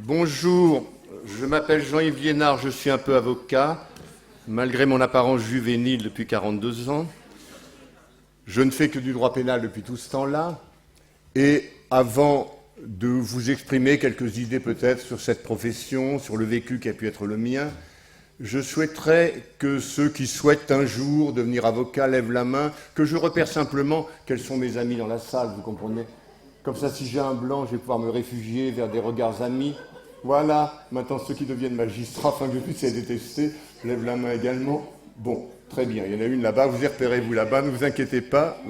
Bonjour, je m'appelle Jean-Yves Liénard, je suis un peu avocat, malgré mon apparence juvénile depuis 42 ans. Je ne fais que du droit pénal depuis tout ce temps-là. Et avant de vous exprimer quelques idées peut-être sur cette profession, sur le vécu qui a pu être le mien, je souhaiterais que ceux qui souhaitent un jour devenir avocat lèvent la main, que je repère simplement quels sont mes amis dans la salle, vous comprenez ? Comme ça, si j'ai un blanc, je vais pouvoir me réfugier vers des regards amis. Voilà, maintenant ceux qui deviennent magistrats, afin que je puisse les détester, lèvent la main également. Bon, très bien, il y en a une là-bas, vous y repérez vous là-bas, ne vous inquiétez pas.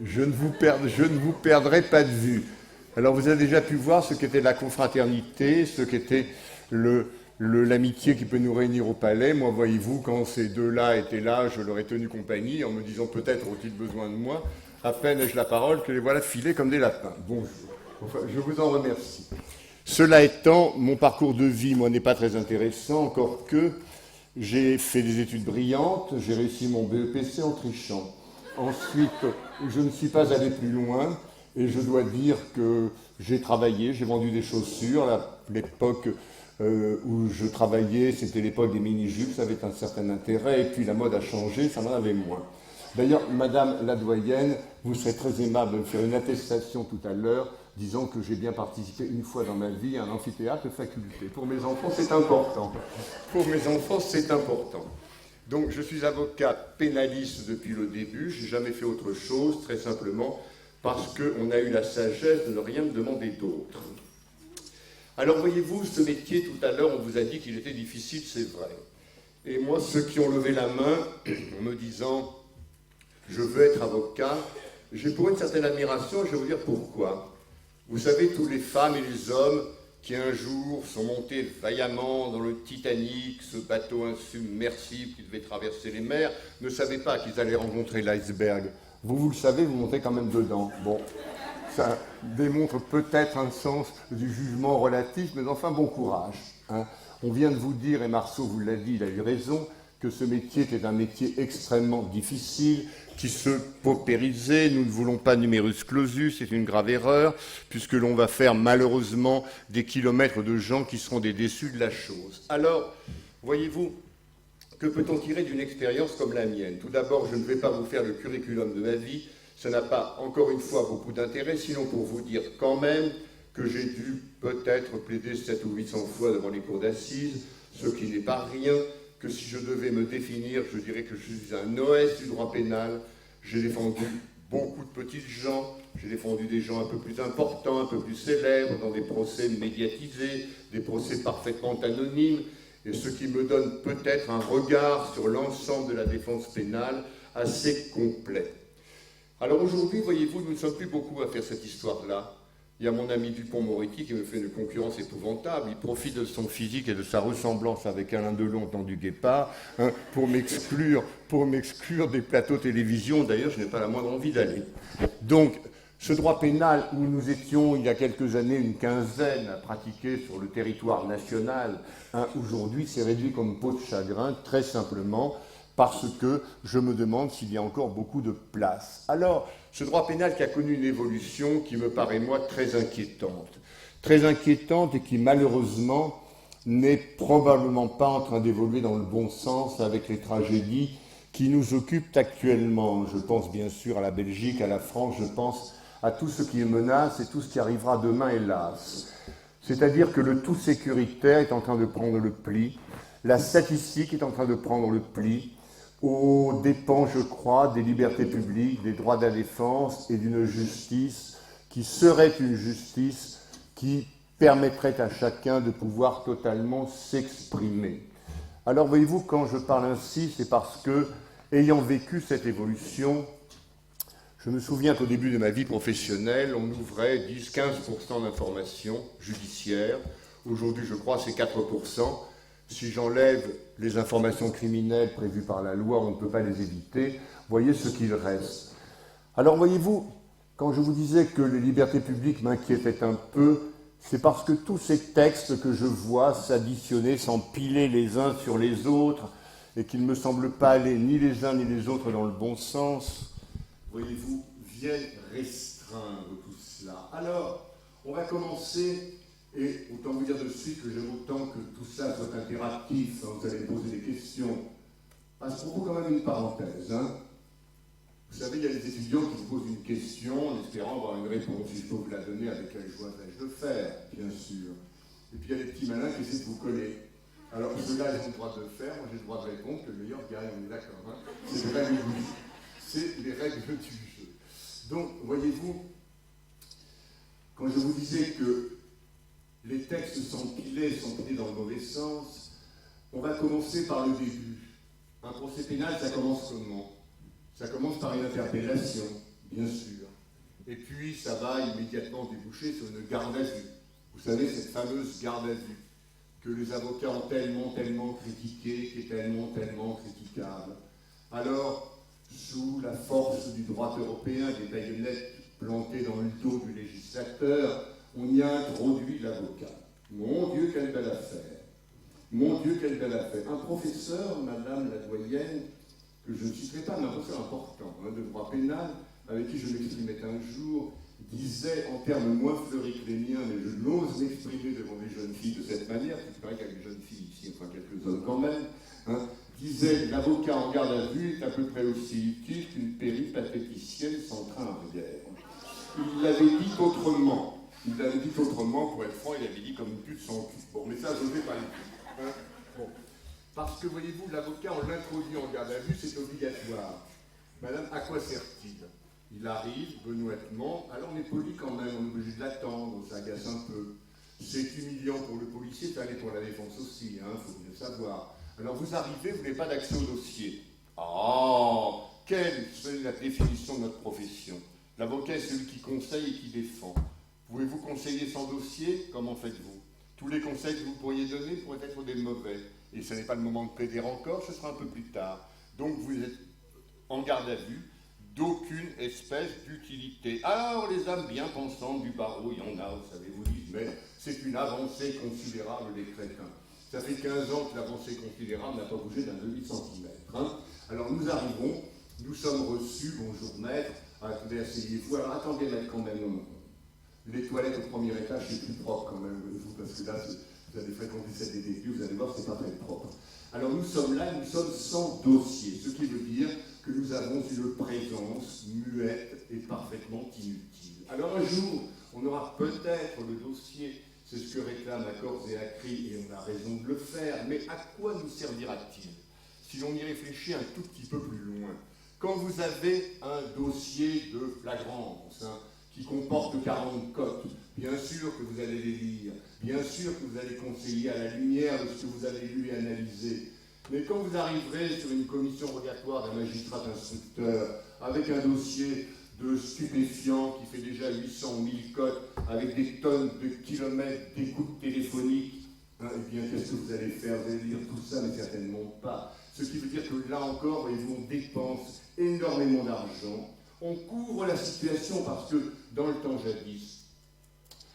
Je ne vous perdrai pas de vue. Alors vous avez déjà pu voir ce qu'était la confraternité, ce qu'était l'amitié qui peut nous réunir au palais. Moi, voyez-vous, quand ces deux-là étaient là, je leur ai tenu compagnie en me disant peut-être ont-ils besoin de moi. À peine ai-je la parole que les voilà filés comme des lapins. Bonjour. Enfin, je vous en remercie. Cela étant, mon parcours de vie, moi, n'est pas très intéressant, encore que j'ai fait des études brillantes, j'ai réussi mon BEPC en trichant. Ensuite, je ne suis pas allé plus loin et je dois dire que j'ai travaillé, j'ai vendu des chaussures. L'époque où je travaillais, c'était l'époque des mini-jupes, ça avait un certain intérêt et puis la mode a changé, ça en avait moins. D'ailleurs, Madame la doyenne, vous serez très aimable de me faire une attestation tout à l'heure, disant que j'ai bien participé une fois dans ma vie à un amphithéâtre faculté. Pour mes enfants, c'est important. Pour mes enfants, c'est important. Donc, je suis avocat pénaliste depuis le début. Je n'ai jamais fait autre chose, très simplement, parce qu'on a eu la sagesse de ne rien me demander d'autre. Alors, voyez-vous, ce métier, tout à l'heure, on vous a dit qu'il était difficile, c'est vrai. Et moi, ceux qui ont levé la main en me disant « je veux être avocat », j'ai pour une certaine admiration, je vais vous dire pourquoi. Vous savez, tous les femmes et les hommes qui un jour sont montés vaillamment dans le Titanic, ce bateau insubmersible qui devait traverser les mers, ne savaient pas qu'ils allaient rencontrer l'iceberg. Vous le savez, vous montez quand même dedans. Bon, ça démontre peut-être un sens du jugement relatif, mais enfin, bon courage. Hein. On vient de vous dire, et Marceau vous l'a dit, il a eu raison, que ce métier était un métier extrêmement difficile, qui se paupérisait. Nous ne voulons pas numerus clausus, c'est une grave erreur, puisque l'on va faire malheureusement des kilomètres de gens qui seront des déçus de la chose. Alors, voyez-vous, que peut-on tirer d'une expérience comme la mienne? Tout d'abord, je ne vais pas vous faire le curriculum de ma vie, ça n'a pas, encore une fois, beaucoup d'intérêt, sinon pour vous dire quand même que j'ai dû peut-être plaider 700 ou 800 fois devant les cours d'assises, ce qui n'est pas rien, que si je devais me définir, je dirais que je suis un OS du droit pénal. J'ai défendu beaucoup de petits gens, j'ai défendu des gens un peu plus importants, un peu plus célèbres, dans des procès médiatisés, des procès parfaitement anonymes, et ce qui me donne peut-être un regard sur l'ensemble de la défense pénale assez complet. Alors aujourd'hui, voyez-vous, nous ne sommes plus beaucoup à faire cette histoire-là. Il y a mon ami Dupond-Moretti qui me fait une concurrence épouvantable. Il profite de son physique et de sa ressemblance avec Alain Delon dans du Guépard pour m'exclure des plateaux télévision. D'ailleurs, je n'ai pas la moindre envie d'aller. Donc, ce droit pénal où nous étions il y a quelques années une quinzaine à pratiquer sur le territoire national, aujourd'hui c'est réduit comme peau de chagrin, très simplement parce que je me demande s'il y a encore beaucoup de place. Alors, ce droit pénal qui a connu une évolution qui me paraît, moi, très inquiétante et qui, malheureusement, n'est probablement pas en train d'évoluer dans le bon sens avec les tragédies qui nous occupent actuellement. Je pense bien sûr à la Belgique, à la France, je pense à tout ce qui menace et tout ce qui arrivera demain, hélas. C'est-à-dire que le tout sécuritaire est en train de prendre le pli, la statistique est en train de prendre le pli, aux dépens, je crois, des libertés publiques, des droits de la défense et d'une justice qui serait une justice qui permettrait à chacun de pouvoir totalement s'exprimer. Alors voyez-vous, quand je parle ainsi, c'est parce que, ayant vécu cette évolution, je me souviens qu'au début de ma vie professionnelle, on ouvrait 10-15% d'informations judiciaires. Aujourd'hui, je crois, c'est 4%. Si j'enlève les informations criminelles prévues par la loi, on ne peut pas les éviter. Voyez ce qu'il reste. Alors, voyez-vous, quand je vous disais que les libertés publiques m'inquiétaient un peu, c'est parce que tous ces textes que je vois s'additionner, s'empiler les uns sur les autres, et qu'ils ne me semblent pas aller ni les uns ni les autres dans le bon sens, voyez-vous, viennent restreindre tout cela. Alors, on va commencer, et autant vous dire de suite que j'aime autant que tout ça soit interactif, hein, vous allez me poser des questions. À ce propos, quand même une parenthèse. Hein. Vous savez, il y a des étudiants qui vous posent une question en espérant avoir une réponse. Il faut vous la donner avec quelle joie vais-je le faire, bien sûr. Et puis il y a des petits malins qui essaient de vous coller. Alors ceux-là, ils ont le droit de le faire, moi j'ai le droit de répondre, que le meilleur gagne, on est d'accord. Hein. C'est les règles du jeu. Donc, voyez-vous, quand je vous disais que les textes s'empilaient dans le mauvais sens, on va commencer par le début. Un procès pénal, ça commence comment? Ça commence par une interpellation, bien sûr. Et puis, ça va immédiatement déboucher sur une garde à vue. Vous savez, cette fameuse garde à vue que les avocats ont tellement critiquée, qui est tellement critiquable. Alors, sous la force du droit européen, des baïonnettes plantées dans le dos du législateur, on y a introduit l'avocat. Mon Dieu, quelle belle affaire! Mon Dieu, quelle belle affaire! Un professeur, madame la doyenne, que je ne citerai pas, mais un professeur important, de droit pénal, avec qui je m'exprimais un jour, disait, en termes moins fleuris que les miens, mais je n'ose m'exprimer devant des jeunes filles de cette manière, parce qu'il paraît qu'il y a des jeunes filles ici, enfin quelques hommes quand même, disait, l'avocat en garde à vue est à peu près aussi utile qu'une péripatéticienne sans train arrière. Il l'avait dit autrement. Il l'avait dit autrement, pour être franc, il avait dit comme une pute sans cul. Bon, mais ça, je n'osais pas le dire. Bon. Parce que, voyez-vous, l'avocat, on l'introduit en garde à vue, c'est obligatoire. Madame, à quoi sert-il? Il arrive, benoîtement, alors on est poli quand même, on est obligé de l'attendre, ça agace un peu. C'est humiliant pour le policier, ça l'est pour la défense aussi, il faut bien savoir. Alors vous arrivez, vous n'avez pas d'accès au dossier. Ah, quelle est la définition de notre profession? L'avocat est celui qui conseille et qui défend. Pouvez-vous conseiller sans dossier? Comment faites-vous? Tous les conseils que vous pourriez donner pourraient être des mauvais. Et ce n'est pas le moment de plaider encore, ce sera un peu plus tard. Donc vous êtes en garde à vue d'aucune espèce d'utilité. Alors les âmes bien pensantes du barreau, il y en a, vous savez, vous dites, mais c'est une avancée considérable des crétins. Ça fait 15 ans que l'avancée considérable n'a pas bougé d'un demi-centimètre. Alors nous arrivons, nous sommes reçus, bonjour maître, attendez, asseyez-vous, alors attendez maître quand même, les toilettes au premier étage c'est plus propre quand même, vous, parce que là, vous allez fréquenter celle des détenus, vous allez voir, c'est pas très propre. Alors nous sommes là, nous sommes sans dossier, ce qui veut dire que nous avons une présence muette et parfaitement inutile. Alors un jour, on aura peut-être le dossier, c'est ce que réclament à corps et à cri, et on a raison de le faire, mais à quoi nous servira-t-il si l'on y réfléchit un tout petit peu plus loin? Quand vous avez un dossier de flagrance, qui comporte 40 cotes, bien sûr que vous allez les lire, bien sûr que vous allez conseiller à la lumière de ce que vous avez lu et analysé. Mais quand vous arriverez sur une commission rogatoire d'un magistrat instructeur avec un dossier de stupéfiants qui fait déjà 800 000 cotes, avec des tonnes de kilomètres d'écoute téléphonique, eh bien, qu'est-ce que vous allez faire? Vous allez lire tout ça, mais certainement pas. Ce qui veut dire que là encore, voyez-vous, on dépense énormément d'argent. On couvre la situation parce que, dans le temps jadis,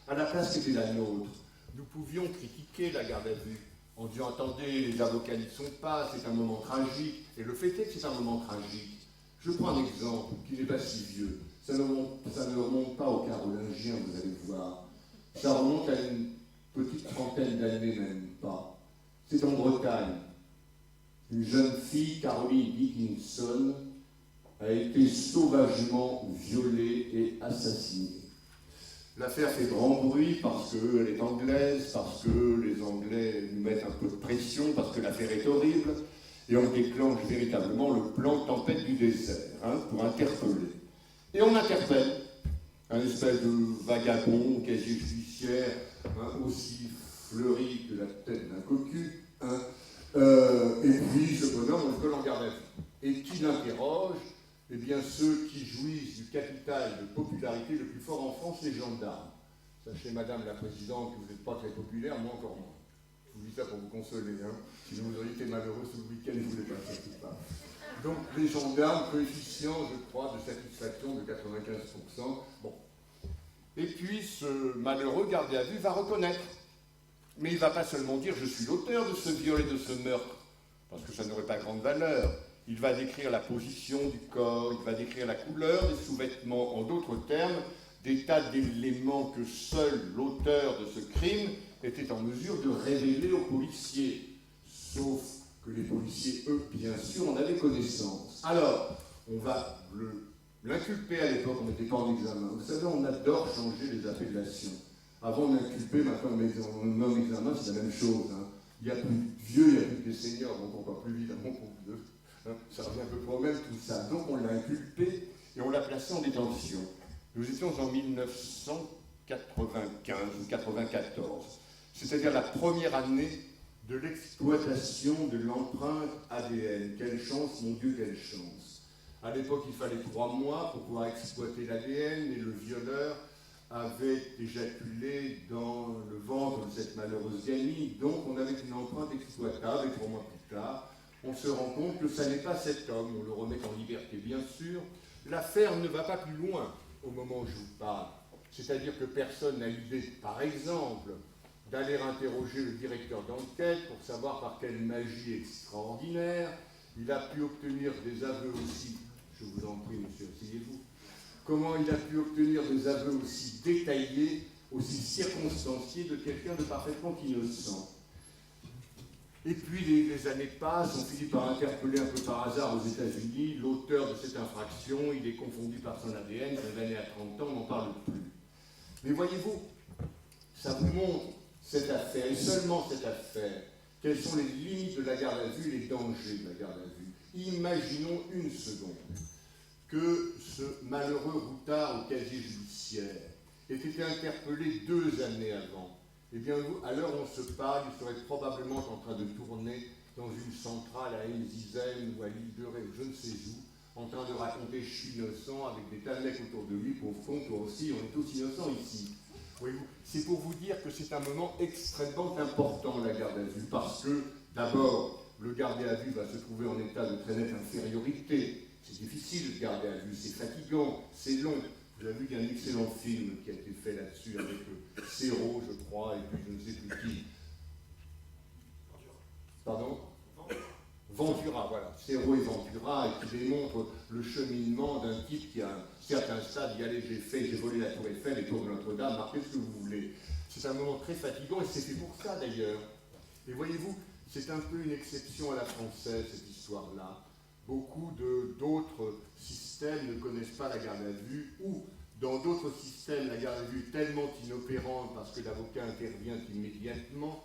à la place qui était la nôtre, nous pouvions critiquer la garde à vue en disant « Attendez, les avocats n'y sont pas, c'est un moment tragique. » Et le fait est que c'est un moment tragique. Je prends un exemple qui n'est pas si vieux. Ça ne remonte pas aux Carolingiens, vous allez voir. Ça remonte à une petite trentaine d'années, même pas. C'est en Bretagne. Une jeune fille, Caroline Dickinson, a été sauvagement violée et assassinée. L'affaire fait grand bruit parce qu'elle est anglaise, parce que les Anglais nous mettent un peu de pression, parce que l'affaire est horrible, et on déclenche véritablement le plan tempête du désert, pour interpeller. Et on interpelle un espèce de vagabond, casier judiciaire, aussi fleuri que la tête d'un cocu, et puis ce bonhomme, on le colle en garde à vue. Et qui l'interroge? Eh bien, ceux qui jouissent du capital de popularité le plus fort en France, les gendarmes. Sachez, Madame la Présidente, que vous n'êtes pas très populaire, moi encore moins. Je vous dis ça pour vous consoler. Sinon, vous auriez été malheureux ce week-end, je ne voulais pas, ça ne pas. Donc, les gendarmes, coefficient, je crois, de satisfaction de 95%. Bon. Et puis, ce malheureux gardé à vue va reconnaître. Mais il ne va pas seulement dire « je suis l'auteur de ce viol et de ce meurtre », parce que ça n'aurait pas grande valeur. il va décrire la position du corps, il va décrire la couleur des sous-vêtements, en d'autres termes, des tas d'éléments que seul l'auteur de ce crime était en mesure de révéler aux policiers. Sauf que les policiers, eux, bien sûr, en avaient connaissance. Alors, on va l'inculper à l'époque, on n'était pas en examen. Vous savez, on adore changer les appellations. Avant, on inculpait, maintenant, on nomme examen, c'est la même chose. Hein. Il n'y a plus de vieux, il n'y a plus que des seniors, donc on va plus vite à mon compte de. Hein, ça revient un peu pour même tout ça. Donc on l'a inculpé et on l'a placé en détention. Nous étions en 1995 ou 1994, c'est-à-dire la première année de l'exploitation de l'empreinte ADN. Quelle chance, mon Dieu, quelle chance. À l'époque, il fallait 3 mois pour pouvoir exploiter l'ADN et le violeur avait éjaculé dans le ventre de cette malheureuse gamine. Donc on avait une empreinte exploitable et 3 mois plus tard, on se rend compte que ça n'est pas cet homme. On le remet en liberté, bien sûr. L'affaire ne va pas plus loin au moment où je vous parle. C'est-à-dire que personne n'a l'idée, par exemple, d'aller interroger le directeur d'enquête pour savoir par quelle magie extraordinaire il a pu obtenir des aveux aussi, je vous en prie monsieur, asseyez-vous, comment il a pu obtenir des aveux aussi détaillés, aussi circonstanciés de quelqu'un de parfaitement innocent. Et puis les années passent, on finit par interpeller un peu par hasard aux États-Unis l'auteur de cette infraction, il est confondu par son ADN, condamné à 30 ans, on n'en parle plus. Mais voyez-vous, ça vous montre cette affaire, et seulement cette affaire, quelles sont les limites de la garde à vue, les dangers de la garde à vue. Imaginons une seconde que ce malheureux routard au casier judiciaire ait été interpellé 2 années avant. Eh bien, à l'heure où on se parle, il serait probablement en train de tourner dans une centrale à Enzisheim ou à l'île de Ré, ou je ne sais où, en train de raconter « je suis innocent » avec des tas de mecs autour de lui, pour au fond, toi aussi, on est tous innocents ici. Voyez-vous, c'est pour vous dire que c'est un moment extrêmement important, la garde à vue, parce que, d'abord, le gardé à vue va se trouver en état de très nette infériorité. C'est difficile de garder à vue, c'est fatigant, c'est long. Vous avez vu qu'il y a un excellent film qui a été fait là-dessus avec Serrault, je crois, et puis je ne sais plus qui. Pardon ? Ventura, voilà. Serrault et Ventura, et qui démontre le cheminement d'un type qui, à un certain stade, dit allez, j'ai volé la Tour Eiffel et Tour de Notre-Dame, marquez ce que vous voulez. C'est un moment très fatigant, et c'est fait pour ça d'ailleurs. Et voyez-vous, c'est un peu une exception à la française, cette histoire-là. Beaucoup d'autres systèmes ne connaissent pas la garde à vue, ou dans d'autres systèmes, la garde à vue est tellement inopérante parce que l'avocat intervient immédiatement,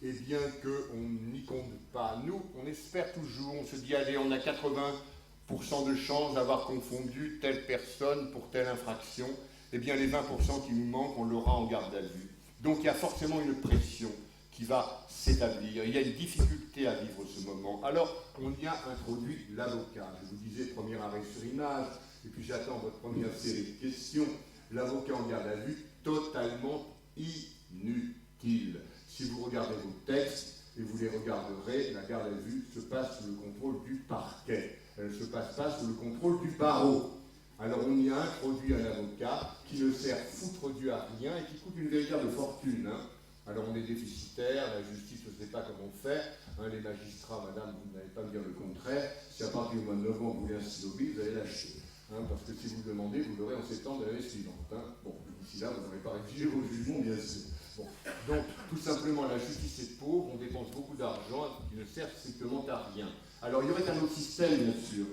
et bien qu'on n'y compte pas. Nous, on espère toujours, on se dit, allez, on a 80% de chances d'avoir confondu telle personne pour telle infraction, et bien les 20% qui nous manquent, on l'aura en garde à vue. Donc il y a forcément une pression qui va s'établir. Il y a une difficulté à vivre ce moment. Alors, on y a introduit l'avocat. Je vous disais, premier arrêt sur image, et puis j'attends votre première série de questions. L'avocat en garde à vue, totalement inutile. Si vous regardez vos textes, et vous les regarderez, la garde à vue se passe sous le contrôle du parquet. Elle ne se passe pas sous le contrôle du barreau. Alors on y a introduit un avocat qui ne sert foutre Dieu à rien et qui coûte une véritable fortune. Hein. Alors on est déficitaire, la justice ne sait pas comment faire, hein, les magistrats, madame, vous n'allez pas me dire le contraire, si à partir du mois de novembre vous voulez un stylo bic, vous allez lâcher. Hein, parce que si vous le demandez, vous l'aurez en septembre de l'année suivante. Hein. Bon, d'ici là, vous n'aurez pas rédigé vos jugements, bien sûr. Bon. Donc, tout simplement, la justice est pauvre, on dépense beaucoup d'argent qui ne sert strictement à rien. Alors, il y aurait un autre système, bien sûr.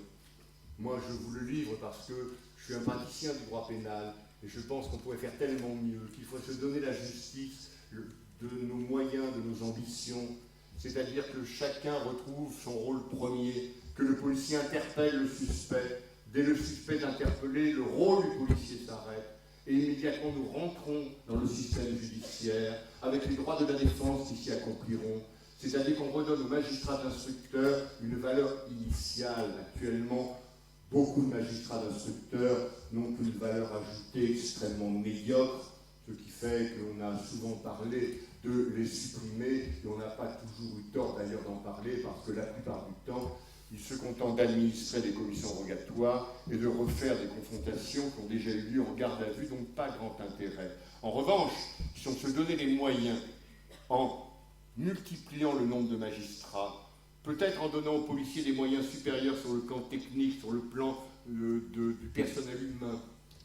Moi, je vous le livre parce que je suis un praticien du droit pénal, et je pense qu'on pourrait faire tellement mieux, qu'il faut se donner la justice de nos moyens, de nos ambitions, c'est-à-dire que chacun retrouve son rôle premier, que le policier interpelle le suspect, dès le suspect d'interpeller, le rôle du policier s'arrête, et immédiatement nous rentrons dans le système judiciaire, avec les droits de la défense qui s'y accompliront, c'est-à-dire qu'on redonne aux magistrats d'instructeurs une valeur initiale. Actuellement, beaucoup de magistrats d'instructeurs n'ont qu'une valeur ajoutée extrêmement médiocre, ce qui fait qu'on a souvent parlé de les supprimer, et on n'a pas toujours eu tort d'ailleurs d'en parler, parce que la plupart du temps, ils se contentent d'administrer des commissions rogatoires et de refaire des confrontations qui ont déjà eu lieu en garde à vue, donc pas grand intérêt. En revanche, si on se donnait les moyens, en multipliant le nombre de magistrats, peut-être en donnant aux policiers des moyens supérieurs sur le plan technique, sur le plan du personnel humain,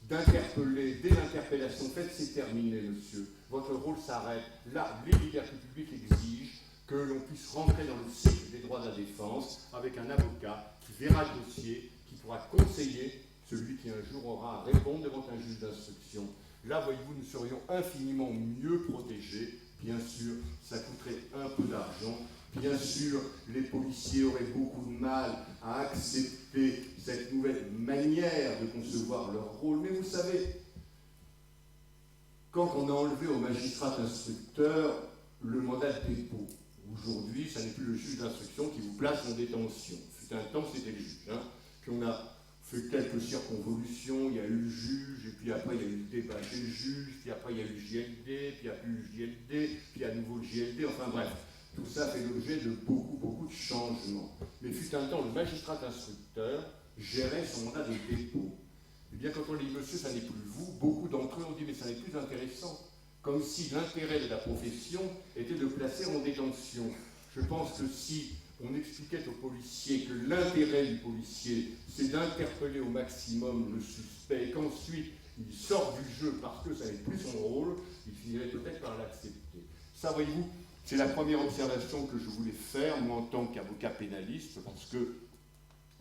d'interpeller, dès l'interpellation faite, c'est terminé, monsieur. Votre rôle s'arrête. Là, les libertés publiques exigent que l'on puisse rentrer dans le cycle des droits de la défense avec un avocat qui verra le dossier, qui pourra conseiller celui qui un jour aura à répondre devant un juge d'instruction. Là, voyez-vous, nous serions infiniment mieux protégés. Bien sûr, ça coûterait un peu d'argent. Bien sûr, les policiers auraient beaucoup de mal à accepter cette nouvelle manière de concevoir leur rôle. Mais vous savez, quand on a enlevé au magistrat instructeur le mandat de dépôt, aujourd'hui, ça n'est plus le juge d'instruction qui vous place en détention. Fut un temps, c'était le juge. Puis on a fait quelques circonvolutions, il y a eu le juge, et puis après il y a eu le débat chez le juge, puis après il y a eu le JLD, puis il n'y a plus le JLD, puis à nouveau le JLD, enfin bref. Tout ça fait l'objet de beaucoup de changements. Mais fut un temps, le magistrat instructeur gérait son mandat de dépôt. Et bien quand on dit, monsieur, ça n'est plus vous, beaucoup d'entre eux ont dit, mais ça n'est plus intéressant. Comme si l'intérêt de la profession était de placer en détention. Je pense que si on expliquait aux policiers que l'intérêt du policier, c'est d'interpeller au maximum le suspect, et qu'ensuite il sort du jeu parce que ça n'est plus son rôle, il finirait peut-être par l'accepter. Ça, voyez-vous, c'est la première observation que je voulais faire, moi, en tant qu'avocat pénaliste, parce que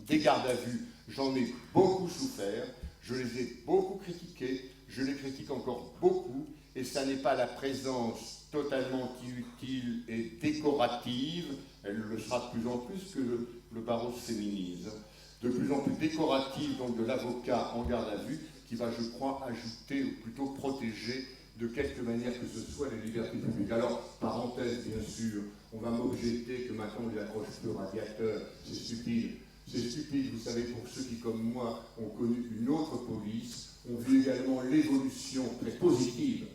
des gardes à vue, j'en ai beaucoup souffert, je les ai beaucoup critiqués, je les critique encore beaucoup, et ça n'est pas la présence totalement inutile et décorative, elle le sera de plus en plus que le barreau se féminise, de plus en plus décorative donc de l'avocat en garde à vue, qui va, je crois, ajouter, ou plutôt protéger, de quelque manière que ce soit, les libertés publiques. Alors, parenthèse, bien sûr, on va m'objecter que maintenant on accroche le radiateur, c'est stupide. C'est stupide, vous savez, pour ceux qui, comme moi, ont connu une autre police, ont vu également l'évolution très positive,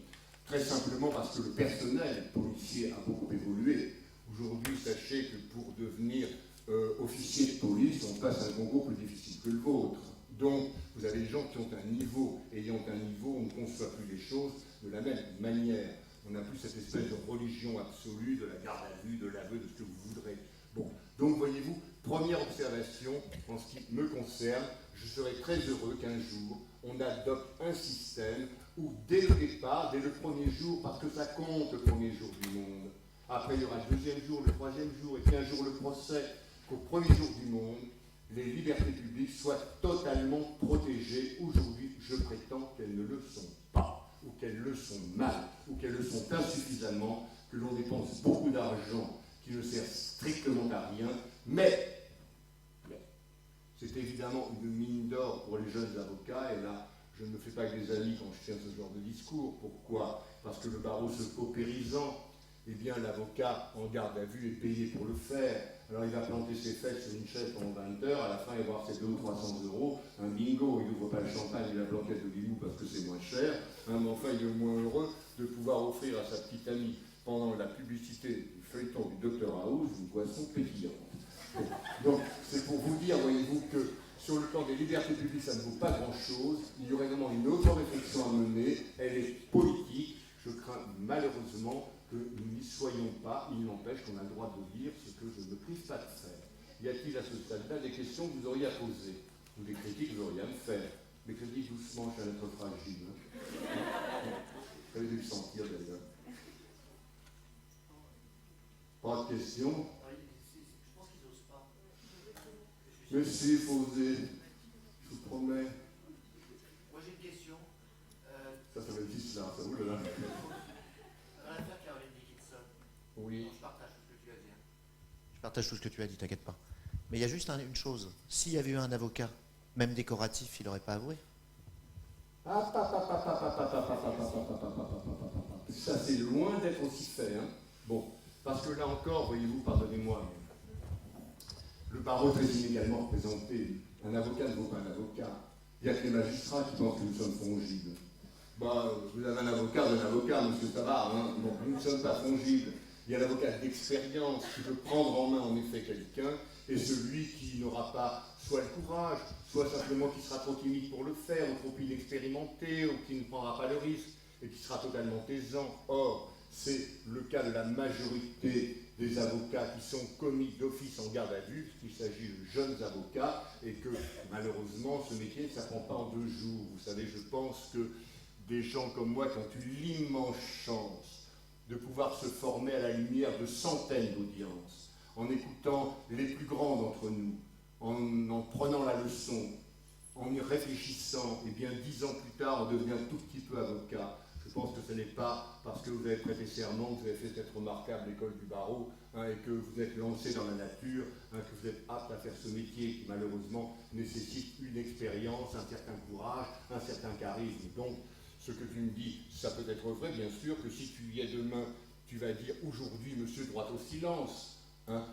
très simplement parce que le personnel policier a beaucoup évolué. Aujourd'hui, sachez que pour devenir officier de police, on passe un concours plus difficile que le vôtre. Donc, vous avez des gens qui ont un niveau, ayant un niveau, on ne conçoit plus les choses de la même manière. On n'a plus cette espèce de religion absolue, de la garde à vue, de l'aveu, de ce que vous voudrez. Bon, donc voyez-vous, première observation, en ce qui me concerne, je serais très heureux qu'un jour, on adopte un système où, dès le départ, dès le premier jour, parce que ça compte le premier jour du monde, après il y aura le deuxième jour, le troisième jour, et puis un jour le procès, qu'au premier jour du monde, les libertés publiques soient totalement protégées. Aujourd'hui, je prétends qu'elles ne le sont pas, ou qu'elles le sont mal, ou qu'elles le sont insuffisamment, que l'on dépense beaucoup d'argent qui ne sert strictement à rien, mais c'est évidemment une mine d'or pour les jeunes avocats, et là, je ne me fais pas que des amis quand je tiens ce genre de discours. Pourquoi? Parce que le barreau se paupérisant, eh bien l'avocat en garde à vue est payé pour le faire. Alors il va planter ses fesses sur une chaise pendant 20 heures, à la fin il va avoir ses 200 ou 300 euros, un bingo, il n'ouvre pas le champagne et la blanquette de Lilou parce que c'est moins cher, mais enfin il est au moins heureux de pouvoir offrir à sa petite amie, pendant la publicité du feuilleton du Dr House, une boisson pétillante. Donc c'est pour vous dire, voyez-vous, que sur le plan des libertés publiques, ça ne vaut pas grand-chose, il y aurait vraiment une autre réflexion à mener, elle est politique, je crains malheureusement que nous n'y soyons pas, il n'empêche qu'on a le droit de dire ce que je ne me prive pas de faire. Y a-t-il à ce stade-là des questions que vous auriez à poser, ou des critiques que vous auriez à me faire? Mais que dites doucement, je suis un être fragile. Vous avez dû le sentir d'ailleurs. Pas de questions? Je pense qu'ils n'osent pas. Mais si, il faut oser. Je vous promets. Moi j'ai une question. Ça va être vite là, ça vous là. Dans l'affaire Caroline Dickinson, Oui. je partage tout ce que tu as dit. Je partage tout ce que tu as dit, t'inquiète pas. Mais il y a juste une chose. S'il y avait eu un avocat, même décoratif, il n'aurait pas avoué. Ça, c'est loin d'être aussi fait. Hein. Bon, parce que là encore, voyez-vous, pardonnez-moi, le barreau très inégalement représenté. Un avocat ne vaut pas un avocat. Il y a que les magistrats qui pensent que nous sommes fongibles. Bah, vous avez un avocat, monsieur Tabar, hein. Donc nous ne sommes pas fongibles. Il y a l'avocat d'expérience qui veut prendre en main en effet quelqu'un, et celui qui n'aura pas soit le courage, soit simplement qui sera trop timide pour le faire, ou trop inexpérimenté, ou qui ne prendra pas le risque, et qui sera totalement taisant. Or, c'est le cas de la majorité des avocats qui sont commis d'office en garde à vue, puisqu'il s'agit de jeunes avocats, et que malheureusement ce métier ne s'apprend pas en 2 jours. Vous savez, je pense que des gens comme moi qui ont eu l'immense chance de pouvoir se former à la lumière de centaines d'audiences, en écoutant les plus grands d'entre nous, en prenant la leçon, en y réfléchissant, et bien 10 ans plus tard, on devient un tout petit peu avocat. Je pense que ce n'est pas parce que vous avez prêté serment, que vous avez fait cette remarquable école du barreau, et que vous êtes lancé dans la nature, que vous êtes apte à faire ce métier qui malheureusement nécessite une expérience, un certain courage, un certain charisme. Donc, ce que tu me dis, ça peut être vrai, bien sûr, que si tu y es demain, tu vas dire aujourd'hui, monsieur, droit au silence,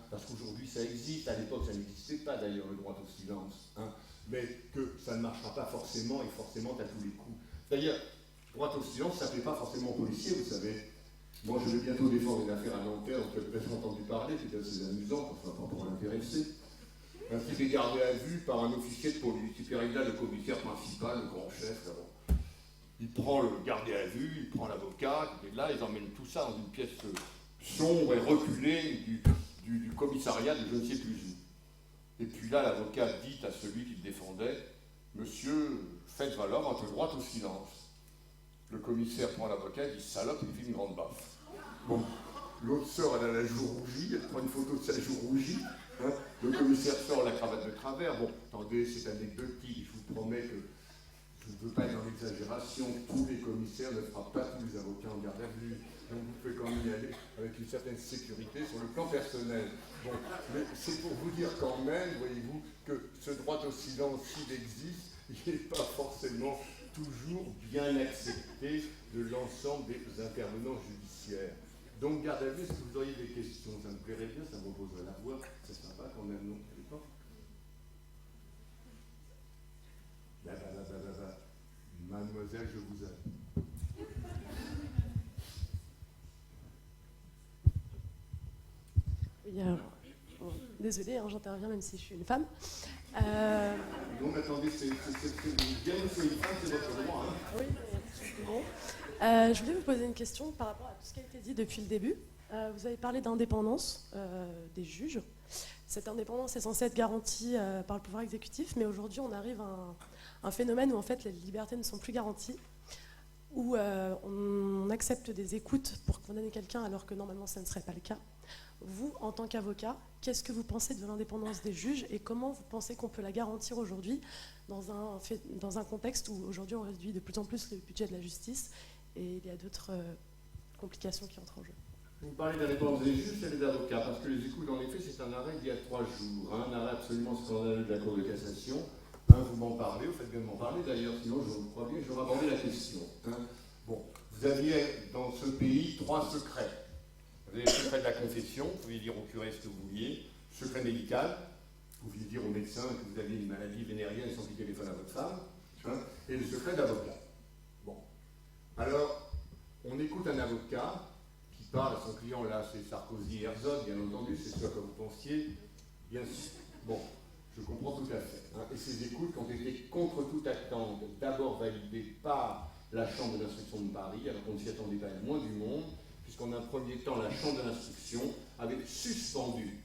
parce qu'aujourd'hui ça existe, à l'époque ça n'existait pas d'ailleurs, le droit au silence, mais que ça ne marchera pas forcément, et forcément à tous les coups. D'ailleurs, droit au silence, ça ne fait pas forcément policier, vous savez. Moi, je vais bientôt défendre une affaire à Nanterre, dont tu as peut-être entendu parler, c'est assez amusant, enfin, pas pour l'intéresser. Un type est gardé à vue par un officier de police. Il arrive là, le commissaire principal, le grand chef, là, bon. Il prend le gardé à vue, il prend l'avocat, et là, ils emmènent tout ça dans une pièce sombre et reculée du commissariat de je ne sais plus où. Et puis là, l'avocat dit à celui qui le défendait, monsieur, faites valoir votre droit au silence. Le commissaire prend l'avocat, il dit salope, il fait une grande baffe. Bon, l'autre sort, elle a la joue rougie, elle prend une photo de sa joue rougie. Le commissaire sort la cravate de travers. Bon, attendez, c'est anecdotique, je vous promets que je ne veux pas être dans l'exagération. Tous les commissaires ne frappent pas tous les avocats en garde à vue. Donc vous pouvez quand même y aller avec une certaine sécurité sur le plan personnel. Bon, mais c'est pour vous dire quand même, voyez-vous, que ce droit au silence, s'il existe, il n'est pas forcément toujours bien accepté de l'ensemble des intervenants judiciaires. Donc, garde à vue, est-ce que vous auriez des questions? Ça me plairait bien, ça me reposerait la voix. C'est sympa quand même, non? Mademoiselle, je vous aime. Oui, désolée, j'interviens même si je suis une femme. Non, mais attendez, c'est bien que c'est une femme, c'est votre droit. Oui, bon. Je voulais vous poser une question par rapport à tout ce qui a été dit depuis le début. Vous avez parlé d'indépendance des juges. Cette indépendance est censée être garantie par le pouvoir exécutif, mais aujourd'hui on arrive à un phénomène où en fait les libertés ne sont plus garanties, où on accepte des écoutes pour condamner quelqu'un alors que normalement ça ne serait pas le cas. Vous, en tant qu'avocat, qu'est-ce que vous pensez de l'indépendance des juges et comment vous pensez qu'on peut la garantir aujourd'hui dans un contexte où aujourd'hui on réduit de plus en plus le budget de la justice et il y a d'autres complications qui entrent en jeu? Vous parlez d'indépendance des juges et des avocats, parce que les écoutes, en effet, c'est un arrêt d'il y a 3 jours, un arrêt absolument scandaleux de la Cour de cassation. Vous m'en parlez, vous faites bien de m'en parler d'ailleurs, sinon je vous crois bien que j'aurais abordé la question. Bon, vous aviez dans ce pays 3 secrets. Vous avez le secret de la confession, vous pouviez dire au curé ce que vous vouliez, secret médical, vous pouviez dire au médecin que vous aviez une maladie vénérienne sans qu'il téléphone à votre femme, et le secret d'avocat. Bon. Alors, on écoute un avocat qui parle à son client, là c'est Sarkozy et Herzog, bien entendu, c'est ce que vous pensiez, bien sûr. Bon, je comprends tout à fait. Et ces écoutes ont été contre toute attente, d'abord validées par la Chambre d'instruction de Paris, alors qu'on ne s'y attendait pas le moins du monde, puisqu'en un premier temps, la Chambre de l'instruction avait suspendu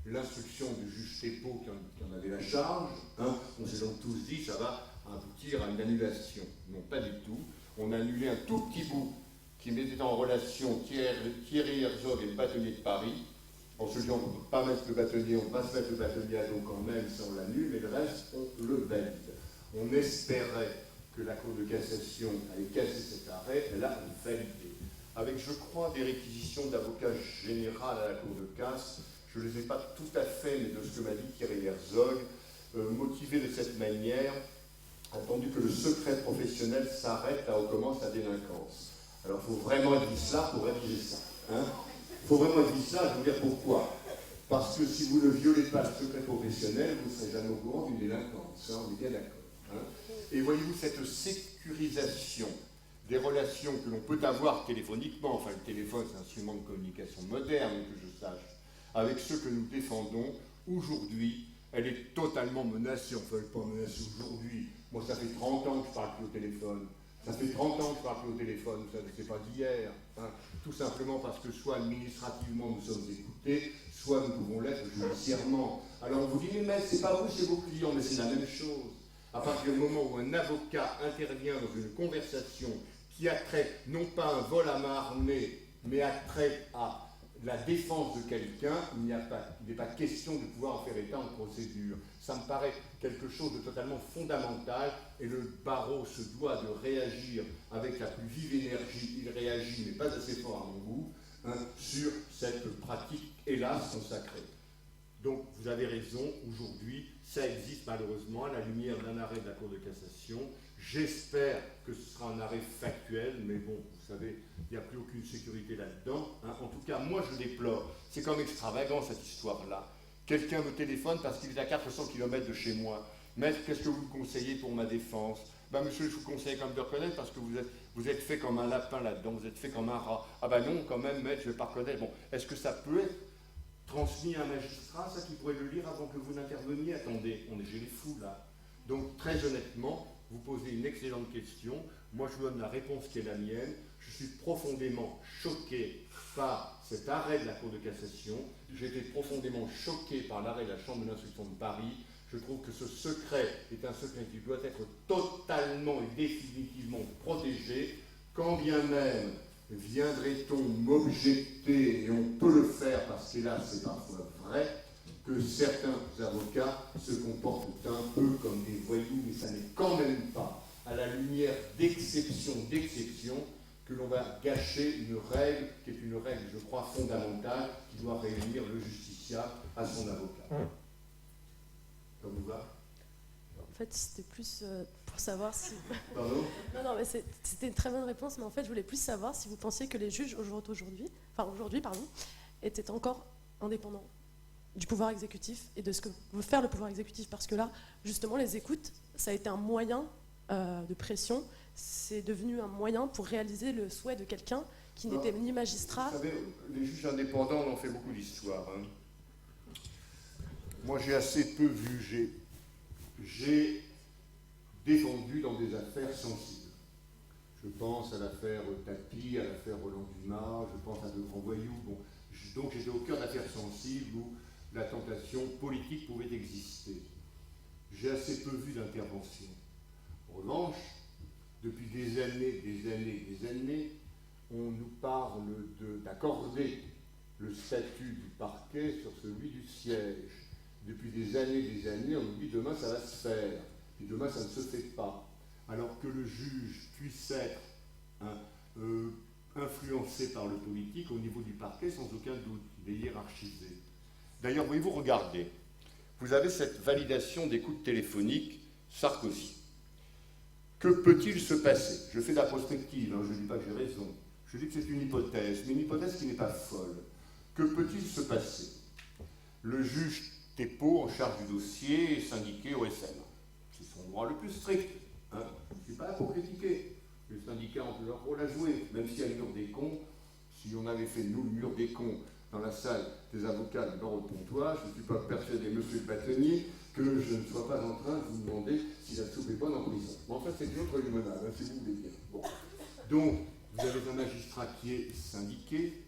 l'instruction du juge Thépaut qui en avait la charge. On s'est donc tous dit, ça va aboutir à une annulation. Non, pas du tout. On a annulé un tout petit bout qui mettait en relation Thierry Herzog et le bâtonnier de Paris. En se disant qu'on ne peut pas mettre le bâtonnier, on va se mettre le bâtonnier à dos quand même, ça on l'annule, mais le reste, on le valide. On espérait que la Cour de cassation allait casser cet arrêt, elle a validé. Avec, je crois, des réquisitions d'avocat général à la Cour de casse, je ne les ai pas tout à fait, mais de ce que m'a dit Thierry Herzog, motivé de cette manière, attendu que le secret professionnel s'arrête là où commence la délinquance. Alors il faut vraiment être vicelard pour rédiger ça. Il faut vraiment être vicelard, je vais vous dire pourquoi. Parce que si vous ne violez pas le secret professionnel, vous ne serez jamais au courant d'une délinquance, on est bien d'accord. Et voyez-vous, cette sécurisation des relations que l'on peut avoir téléphoniquement, enfin le téléphone c'est un instrument de communication moderne, que je sache, avec ceux que nous défendons, aujourd'hui, elle est totalement menacée. Enfin, elle n'est pas menacée aujourd'hui. Moi, ça fait 30 ans que je parle plus au téléphone. Ça fait 30 ans que je parle plus au téléphone, ça c'est pas d'hier. Hein. Tout simplement parce que soit administrativement nous sommes écoutés, soit nous pouvons l'être judiciairement. Alors on vous dit, mais c'est pas vous, c'est vos clients, mais c'est la même chose. À partir du moment où un avocat intervient dans une conversation qui a trait, non pas un vol à main armée, mais a trait à la défense de quelqu'un, il n'est pas question de pouvoir en faire état en procédure. Ça me paraît quelque chose de totalement fondamental et le barreau se doit de réagir avec la plus vive énergie. Il réagit, mais pas assez fort à mon goût, hein, sur cette pratique, hélas, consacrée. Donc, vous avez raison, aujourd'hui, ça existe malheureusement à la lumière d'un arrêt de la Cour de cassation. J'espère que ce sera un arrêt factuel, mais bon, vous savez, il n'y a plus aucune sécurité là-dedans. Hein. En tout cas, moi, je déplore. C'est comme extravagant, cette histoire-là. Quelqu'un me téléphone parce qu'il est à 400 km de chez moi. Maître, qu'est-ce que vous me conseillez pour ma défense? Ben, monsieur, je vous conseille quand même de reconnaître parce que vous êtes fait comme un lapin là-dedans, vous êtes fait comme un rat. Ah ben non, quand même, maître, je ne vais pas reconnaître. Bon, est-ce que ça peut être transmis à un magistrat, ça, qui pourrait le lire avant que vous n'interveniez? Attendez, on est chez les fous, là. Donc, très honnêtement, vous posez une excellente question. Moi, je vous donne la réponse qui est la mienne. Je suis profondément choqué par cet arrêt de la Cour de cassation. J'ai été profondément choqué par l'arrêt de la Chambre de l'instruction de Paris. Je trouve que ce secret est un secret qui doit être totalement et définitivement protégé, quand bien même viendrait-on m'objecter, et on peut le faire parce que là c'est parfois vrai, que certains avocats se comportent un peu comme des voyous, mais ça n'est quand même pas à la lumière d'exception que l'on va gâcher une règle qui est une règle, je crois, fondamentale, qui doit réunir le justiciable à son avocat. Ça vous va? En fait, c'était plus pour savoir si... Pardon? Non, mais c'était une très bonne réponse, mais en fait, je voulais plus savoir si vous pensiez que les juges aujourd'hui, étaient encore indépendants du pouvoir exécutif et de ce que veut faire le pouvoir exécutif. Parce que là, justement, les écoutes, ça a été un moyen de pression. C'est devenu un moyen pour réaliser le souhait de quelqu'un qui n'était ni magistrat... Vous savez, les juges indépendants, on en fait beaucoup d'histoire. Hein. Moi, j'ai assez peu vu. J'ai défendu dans des affaires sensibles. Je pense à l'affaire Tapi, à l'affaire Roland Dumas, je pense à de grands voyous. Bon, donc j'étais au cœur d'affaires sensibles où la tentation politique pouvait exister. J'ai assez peu vu d'intervention. En revanche, depuis des années, on nous parle d'accorder le statut du parquet sur celui du siège. Depuis des années, on nous dit demain ça va se faire, et demain ça ne se fait pas. Alors que le juge puisse être influencé par le politique au niveau du parquet, sans aucun doute, il est hiérarchisé. D'ailleurs, voyez-vous, regardez, vous avez cette validation d'écoute téléphonique Sarkozy. Que peut-il se passer? Je fais de la prospective, hein, je ne dis pas que j'ai raison. Je dis que c'est une hypothèse, mais une hypothèse qui n'est pas folle. Que peut-il se passer? Le juge Thépaut, en charge du dossier, est syndiqué au SM. C'est son droit le plus strict. Hein. Je ne suis pas là pour critiquer. Les syndicats ont leur rôle à jouer, même s'il y a le mur des cons. Si on avait fait, nous, le mur des cons dans la salle des avocats du barreau de Pontoise, je ne suis pas persuadé, monsieur le bâtonnier, que je ne sois pas en train de vous demander si la soupe est bonne en prison. Mais enfin, c'est une autre limonade, hein, si vous voulez bien. Bon. Donc, vous avez un magistrat qui est syndiqué,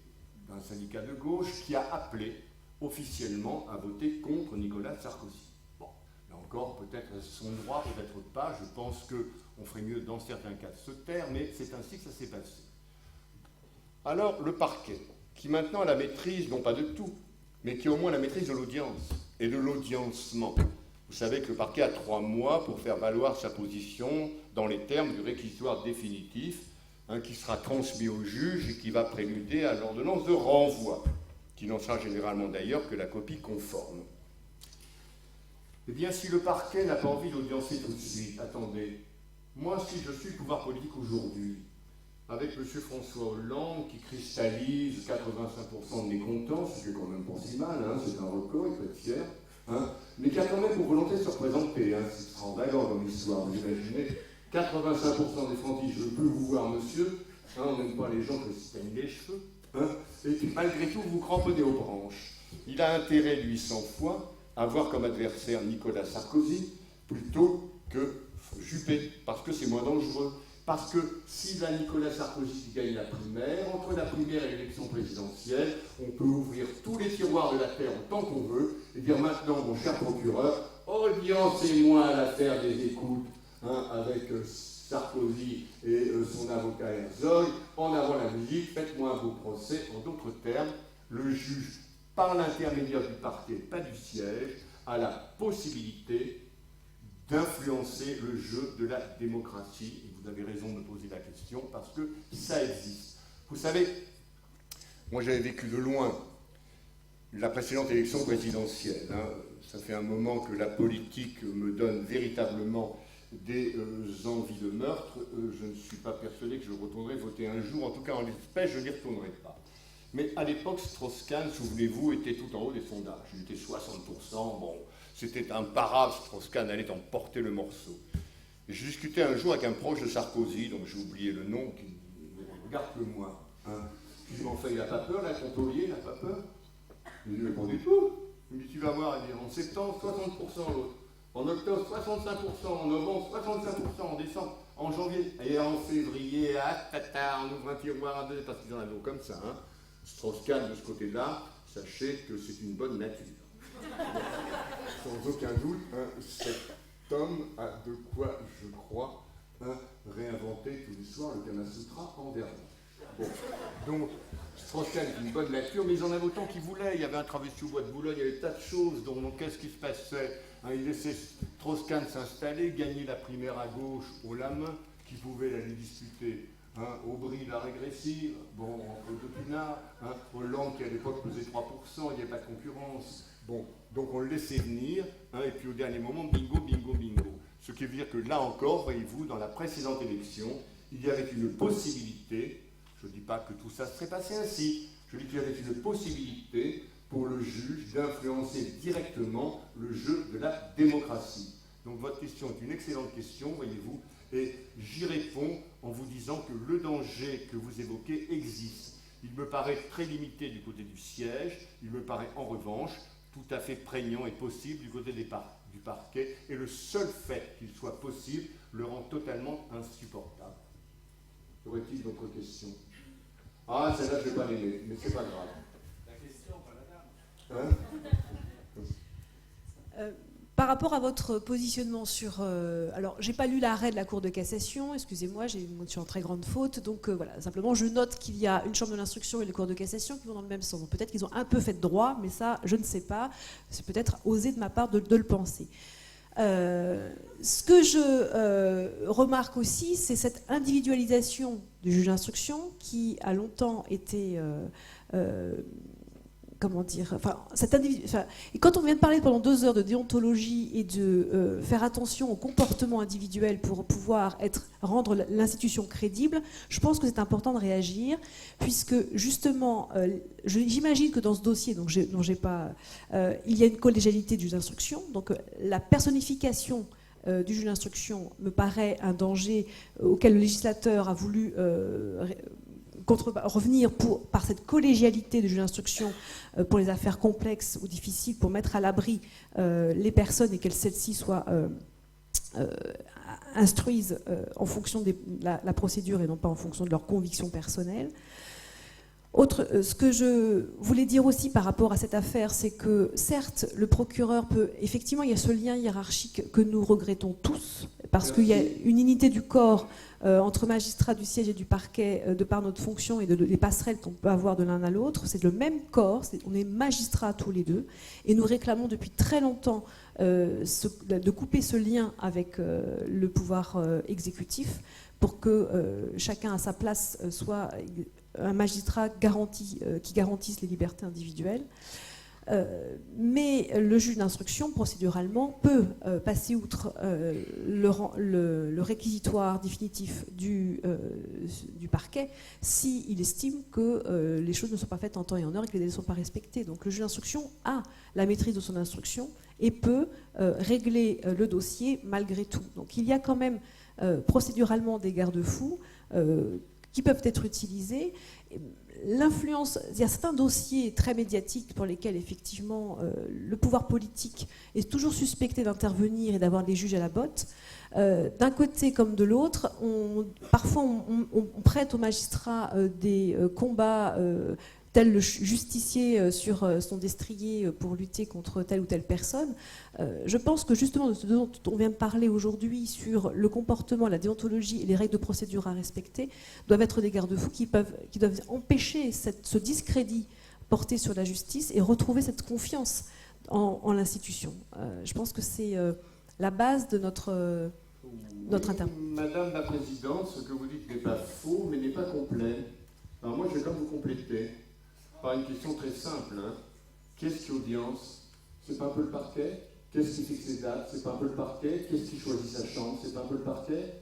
d'un syndicat de gauche, qui a appelé officiellement à voter contre Nicolas Sarkozy. Bon, là encore, peut-être son droit, peut-être pas. Je pense qu'on ferait mieux dans certains cas de se taire, mais c'est ainsi que ça s'est passé. Alors, le parquet, qui maintenant a la maîtrise, non pas de tout, mais qui a au moins la maîtrise de l'audience et de l'audiencement. Vous savez que le parquet a 3 mois pour faire valoir sa position dans les termes du réquisitoire définitif, qui sera transmis au juge et qui va préluder à l'ordonnance de renvoi, qui n'en sera généralement d'ailleurs que la copie conforme. Eh bien, si le parquet n'a pas envie d'audiencer tout de suite, attendez, moi, si je suis le pouvoir politique aujourd'hui, avec M. François Hollande qui cristallise 85% de mécontents, ce qui est quand même pas si mal, hein, c'est un record, il faut être fier, hein, mais qui a quand même pour volonté de se représenter, hein, c'est extravagant dans l'histoire, vous imaginez, 85% des Français disent « je veux plus vous voir, monsieur hein, », on n'aime pas les gens qui se teignent les cheveux, hein, et puis malgré tout, vous cramponnez aux branches. Il a intérêt, lui, 100 fois, à avoir comme adversaire Nicolas Sarkozy, plutôt que Juppé, parce que c'est moins dangereux. Parce que si là, Nicolas Sarkozy gagne la primaire, entre la primaire et l'élection présidentielle, on peut ouvrir tous les tiroirs de la terre autant qu'on veut et dire maintenant, mon cher procureur, audiencez-moi l'affaire des écoutes avec Sarkozy et son avocat Herzog, en avant la musique, faites-moi un beau procès. En d'autres termes, le juge, par l'intermédiaire du parquet, pas du siège, a la possibilité d'influencer le jeu de la démocratie. Et vous avez raison de me poser la question, parce que ça existe. Vous savez, moi j'avais vécu de loin la précédente élection présidentielle. Ça fait un moment que la politique me donne véritablement des envies de meurtre. Je ne suis pas persuadé que je retournerai voter un jour. En tout cas, en l'espèce, je n'y retournerai pas. Mais à l'époque, Strauss-Kahn, souvenez-vous, était tout en haut des sondages. Il était 60%. Bon, c'était imparable. Strauss-Kahn allait emporter le morceau. Et je discutais un jour avec un proche de Sarkozy, donc j'ai oublié le nom, qui ne regarde que moi. Je lui dis, enfin, il n'a pas peur, là, ton taulier, il n'a pas peur? Il ne répond pas du tout. Il me dit, tu vas voir, il dit, en septembre, 60% l'autre. En octobre, 65%, en novembre, 65%, en décembre, en janvier, et en février, on ouvre un tiroir à deux, parce qu'ils en avaient comme ça. Strauss-Kahn, de ce côté-là, sachez que c'est une bonne nature. Sans aucun doute, cet homme a de quoi, je crois, réinventer tous les soirs le Kama Sutra en verlan. Bon, donc, Strauss-Kahn est une bonne nature, mais ils en avaient autant qu'ils voulaient. Il y avait un travesti au bois de Boulogne, il y avait des tas de choses. Donc qu'est-ce qui se passait? Il laissait Strauss-Kahn s'installer, gagner la primaire à gauche au Lamain, qui pouvait l'aller disputer Aubry, la régressive, bon, entre deux pinards, Hollande qui à l'époque pesait 3%, il n'y avait pas de concurrence. Bon, donc on le laissait venir, et puis au dernier moment, bingo, bingo, bingo. Ce qui veut dire que là encore, voyez-vous, dans la précédente élection, il y avait une possibilité, je ne dis pas que tout ça serait passé ainsi, je dis qu'il y avait une possibilité pour le juge d'influencer directement le jeu de la démocratie. Donc votre question est une excellente question, voyez-vous, et j'y réponds en vous disant que le danger que vous évoquez existe. Il me paraît très limité du côté du siège, il me paraît en revanche tout à fait prégnant et possible du côté du parquet, et le seul fait qu'il soit possible le rend totalement insupportable. Y aurait-il d'autres questions? Ah, celle-là, je ne vais pas l'aimer, mais c'est pas grave. La question, pas la dame. Par rapport à votre positionnement sur... alors, j'ai pas lu l'arrêt de la Cour de cassation, excusez-moi, je suis en très grande faute, donc voilà, simplement je note qu'il y a une chambre de l'instruction et la Cour de cassation qui vont dans le même sens. Donc peut-être qu'ils ont un peu fait de droit, mais ça, je ne sais pas, c'est peut-être osé de ma part de le penser. Ce que je remarque aussi, c'est cette individualisation du juge d'instruction qui a longtemps été... comment dire, et quand on vient de parler pendant 2 heures de déontologie et de faire attention au comportement individuel pour pouvoir rendre l'institution crédible, je pense que c'est important de réagir, puisque justement, j'imagine que dans ce dossier, il y a une collégialité du juge d'instruction, donc la personnification du juge d'instruction me paraît un danger auquel le législateur a voulu revenir par cette collégialité de juge d'instruction pour les affaires complexes ou difficiles, pour mettre à l'abri les personnes et que celles-ci soient instruisent en fonction de la procédure et non pas en fonction de leurs convictions personnelles. Ce que je voulais dire aussi par rapport à cette affaire, c'est que certes, le procureur peut... Effectivement, il y a ce lien hiérarchique que nous regrettons tous, parce qu'il y a une unité du corps entre magistrats du siège et du parquet de par notre fonction et les passerelles qu'on peut avoir de l'un à l'autre. C'est le même corps, on est magistrats tous les deux, et nous réclamons depuis très longtemps de couper ce lien avec le pouvoir exécutif pour que chacun à sa place soit un magistrat qui garantisse les libertés individuelles. Mais le juge d'instruction, procéduralement, peut passer outre le réquisitoire définitif du parquet s'il estime que les choses ne sont pas faites en temps et en heure et que les délais ne sont pas respectés. Donc le juge d'instruction a la maîtrise de son instruction et peut régler le dossier malgré tout. Donc il y a quand même procéduralement des garde-fous qui peuvent être utilisés. L'influence, il y a certains dossiers très médiatiques pour lesquels effectivement le pouvoir politique est toujours suspecté d'intervenir et d'avoir des juges à la botte. D'un côté comme de l'autre, parfois on prête aux magistrats des combats tel le justicier sur son destrier pour lutter contre telle ou telle personne. Je pense que justement de ce dont on vient de parler aujourd'hui sur le comportement, la déontologie et les règles de procédure à respecter doivent être des garde-fous qui doivent empêcher ce discrédit porté sur la justice et retrouver cette confiance en l'institution. Je pense que c'est la base de notre intervention. Madame la Présidente, ce que vous dites n'est pas faux, mais n'est pas complet. Alors moi, je vais comme vous compléter par une question très simple. Qu'est-ce qui audience? C'est pas un peu le parquet? Qu'est-ce qui fixe les dates? C'est pas un peu le parquet? Qu'est-ce qui choisit sa chambre? C'est pas un peu le parquet?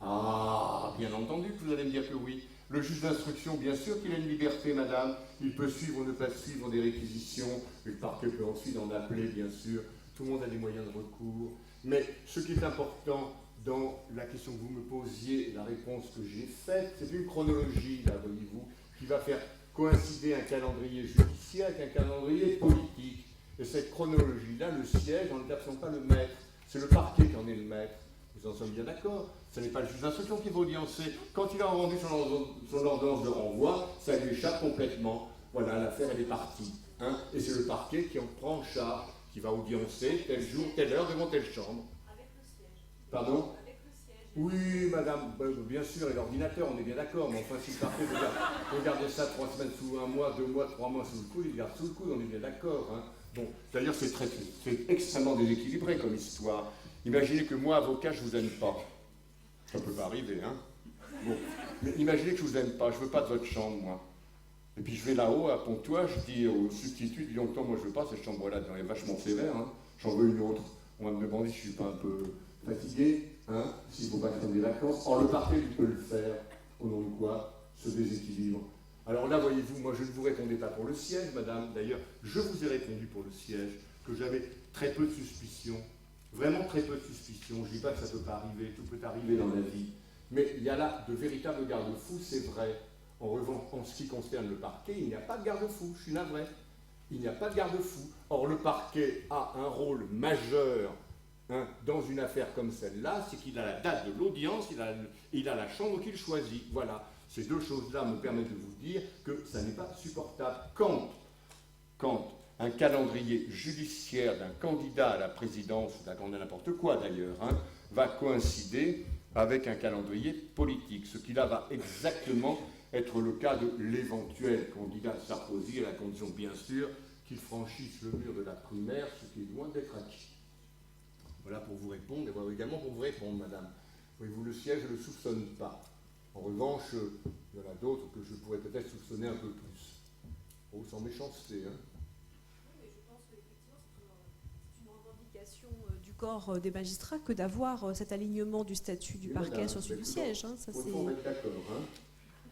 Ah, bien entendu que vous allez me dire que oui. Le juge d'instruction, bien sûr qu'il a une liberté, madame. Il peut suivre ou ne pas suivre des réquisitions. Le parquet peut ensuite en appeler, bien sûr. Tout le monde a des moyens de recours. Mais ce qui est important dans la question que vous me posiez et la réponse que j'ai faite, c'est une chronologie, là, voyez-vous, qui va faire coïncider un calendrier judiciaire avec un calendrier politique. Et cette chronologie-là, le siège, en n'est absolument pas le maître. C'est le parquet qui en est le maître. Nous en sommes bien d'accord. Ce n'est pas le juge d'instruction qui va audiencer. Quand il a rendu son ordonnance de renvoi, ça lui échappe complètement. Voilà, l'affaire, elle est partie. Et c'est le parquet qui en prend en charge, qui va audiencer tel jour, telle heure, devant telle chambre. Avec le siège. Pardon? Avec le siège. Oui, madame, bien sûr, et l'ordinateur, on est bien d'accord, mais enfin, si le parquet veut garder ça 3 semaines sous 1 mois, 2 mois, 3 mois sous le coude, il garde sous le coude, on est bien d'accord. Bon, d'ailleurs, c'est extrêmement déséquilibré comme histoire. Imaginez que moi, avocat, je vous aime pas. Ça peut pas arriver, Bon, mais imaginez que je vous aime pas, je veux pas de votre chambre, moi. Et puis je vais là-haut, à Pontoise, je dis au substitut, dis donc, moi je veux pas cette chambre-là, elle est vachement sévère, j'en veux une autre. On va me demander si je suis pas un peu fatigué, s'il ne faut pas prendre des vacances. Or, le parquet, il peut le faire. Au nom de quoi? Ce déséquilibre. Alors là, voyez-vous, moi je ne vous répondais pas pour le siège, madame. D'ailleurs, je vous ai répondu pour le siège, que j'avais très peu de suspicions. Vraiment très peu de suspicions. Je ne dis pas que ça ne peut pas arriver, tout peut arriver dans la vie. Mais il y a là de véritables garde-fous, c'est vrai. En revanche, en ce qui concerne le parquet, il n'y a pas de garde-fou, je suis navré. Il n'y a pas de garde-fou. Or, le parquet a un rôle majeur dans une affaire comme celle-là, c'est qu'il a la date de l'audience, il a la chambre qu'il choisit. Voilà. Ces deux choses-là me permettent de vous dire que ça n'est pas supportable. Quand un calendrier judiciaire d'un candidat à la présidence, ou d'un candidat n'importe quoi d'ailleurs, va coïncider avec un calendrier politique, ce qui là va exactement être le cas de l'éventuel candidat Sarkozy, à la condition bien sûr qu'il franchisse le mur de la primaire, ce qui est loin d'être acquis. Voilà pour vous répondre, et voilà également pour vous répondre, madame. Voyez-vous, le siège, je ne le soupçonne pas. En revanche, il y en a d'autres que je pourrais peut-être soupçonner un peu plus. Oh, sans méchanceté, Oui, mais je pense qu'effectivement, c'est une revendication du corps des magistrats que d'avoir cet alignement du statut du parquet sur celui du siège. Ça, faut être d'accord,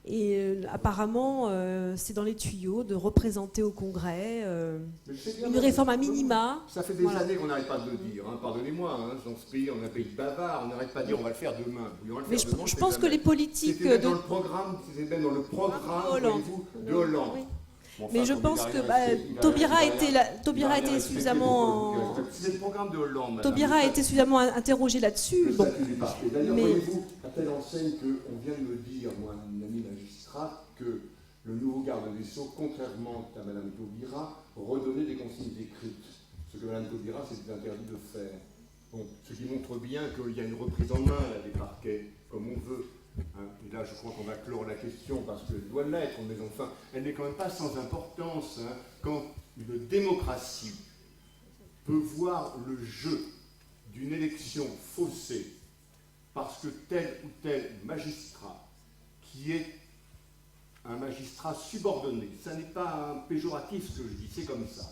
Et apparemment, c'est dans les tuyaux de représenter au Congrès une réforme à minima. Ça fait des années qu'on n'arrête pas de le dire. Pardonnez-moi, dans ce pays, on a un pays de bavards, on n'arrête pas de dire on va le faire demain. Mais je pense que les politiques... C'était dans le programme, voyez-vous, de Hollande. Oui. Bon, enfin, mais je pense que Taubira a été suffisamment... C'est le programme de Hollande, madame. Taubira a été suffisamment interrogé là-dessus. Le statut du parquet. D'ailleurs, voyez-vous, à telle enseigne qu'on vient de me dire, moi, une amie magistrate, que le nouveau garde des Sceaux, contrairement à Mme Taubira, redonnait des consignes écrites. Ce que Mme Taubira s'était interdit de faire. Bon, ce qui montre bien qu'il y a une reprise en main là, des parquets, comme on veut. Et là, je crois qu'on va clore la question parce qu'elle doit l'être, mais enfin, elle n'est quand même pas sans importance. Quand une démocratie peut voir le jeu d'une élection faussée parce que tel ou tel magistrat, qui est un magistrat subordonné, ça n'est pas un péjoratif ce que je dis, c'est comme ça,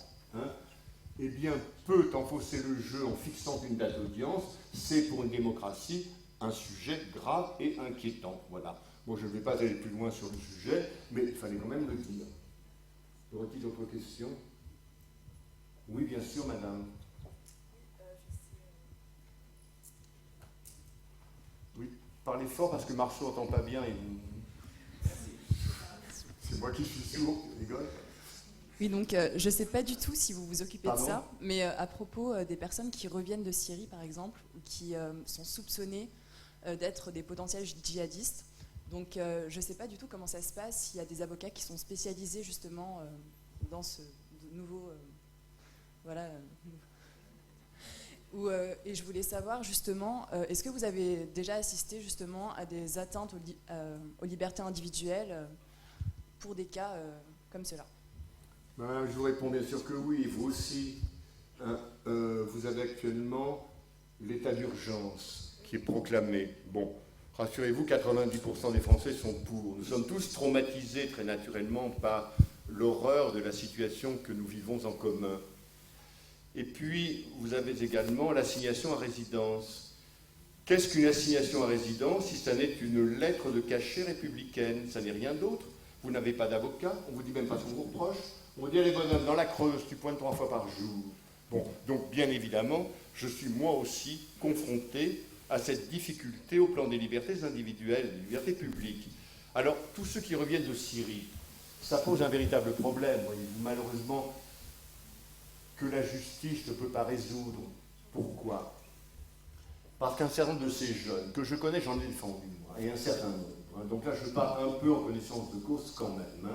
eh bien, peut en fausser le jeu en fixant une date d'audience, c'est pour une démocratie un sujet grave et inquiétant. Voilà. Bon, je ne vais pas aller plus loin sur le sujet, mais il fallait quand même le dire. Y aurait-il d'autres questions? Oui, bien sûr, madame. Oui, parlez fort parce que Marceau n'entend pas bien. moi qui suis sourd, tu rigoles. Oui, donc je ne sais pas du tout si vous vous occupez Pardon ? de ça, mais à propos des personnes qui reviennent de Syrie, par exemple, ou qui sont soupçonnées d'être des potentiels djihadistes. Donc je ne sais pas du tout comment ça se passe, s'il y a des avocats qui sont spécialisés justement dans ce nouveau... et je voulais savoir justement, est-ce que vous avez déjà assisté justement à des atteintes aux libertés individuelles pour des cas comme cela ? Ben, je vous réponds bien sûr que oui, vous aussi. Vous avez actuellement l'état d'urgence qui est proclamé. Bon, rassurez-vous, 90% des Français sont pour. Nous sommes tous traumatisés très naturellement par l'horreur de la situation que nous vivons en commun. Et puis, vous avez également l'assignation à résidence. Qu'est-ce qu'une assignation à résidence si ça n'est une lettre de cachet républicaine? Ça n'est rien d'autre. Vous n'avez pas d'avocat, on ne vous dit même pas ce qu'on vous reproche. On dit, allez bonhomme, dans la Creuse, tu pointes 3 fois par jour. Bon, donc bien évidemment, je suis moi aussi confronté à cette difficulté au plan des libertés individuelles, des libertés publiques. Alors, tous ceux qui reviennent de Syrie, ça pose un véritable problème, voyez-vous, malheureusement, que la justice ne peut pas résoudre. Pourquoi? Parce qu'un certain nombre de ces jeunes, que je connais, j'en ai défendu, moi, et un certain nombre, donc là je parle un peu en connaissance de cause quand même,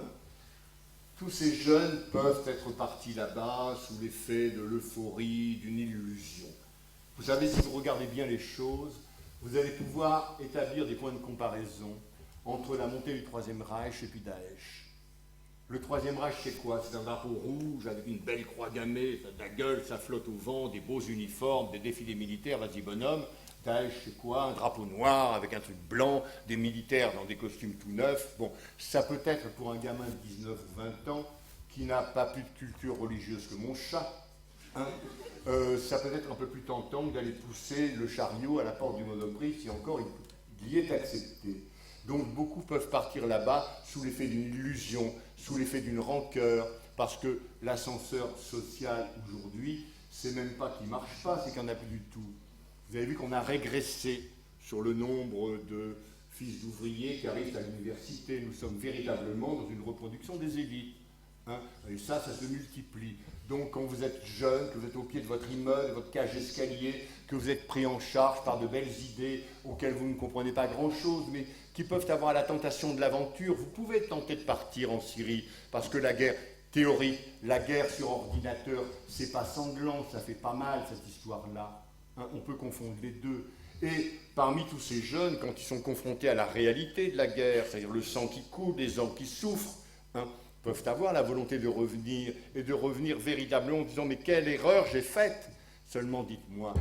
tous ces jeunes peuvent être partis là-bas sous l'effet de l'euphorie, d'une illusion. Vous savez, si vous regardez bien les choses, vous allez pouvoir établir des points de comparaison entre la montée du Troisième Reich et puis Daesh. Le Troisième Reich, c'est quoi? C'est un drapeau rouge avec une belle croix gammée, ça a de la gueule, ça flotte au vent, des beaux uniformes, des défilés militaires, vas-y bonhomme. Daesh, c'est quoi? Un drapeau noir avec un truc blanc, des militaires dans des costumes tout neufs. Bon, ça peut être pour un gamin de 19 ou 20 ans qui n'a pas plus de culture religieuse que mon chat. Ça peut être un peu plus tentant d'aller pousser le chariot à la porte du Monoprix si encore il y est accepté. Donc beaucoup peuvent partir là-bas sous l'effet d'une illusion, sous l'effet d'une rancœur, parce que l'ascenseur social aujourd'hui, c'est même pas qu'il ne marche pas, c'est qu'il n'y en a plus du tout. Vous avez vu qu'on a régressé sur le nombre de fils d'ouvriers qui arrivent à l'université. Nous sommes véritablement dans une reproduction des élites. Et ça se multiplie. Donc quand vous êtes jeune, que vous êtes au pied de votre immeuble, de votre cage d'escalier, que vous êtes pris en charge par de belles idées auxquelles vous ne comprenez pas grand-chose, mais qui peuvent avoir la tentation de l'aventure, vous pouvez tenter de partir en Syrie, parce que la guerre théorique, la guerre sur ordinateur, c'est pas sanglant, ça fait pas mal cette histoire-là. On peut confondre les deux. Et parmi tous ces jeunes, quand ils sont confrontés à la réalité de la guerre, c'est-à-dire le sang qui coule, les hommes qui souffrent, peuvent avoir la volonté de revenir, et de revenir véritablement en disant « mais quelle erreur j'ai faite !» Seulement dites-moi,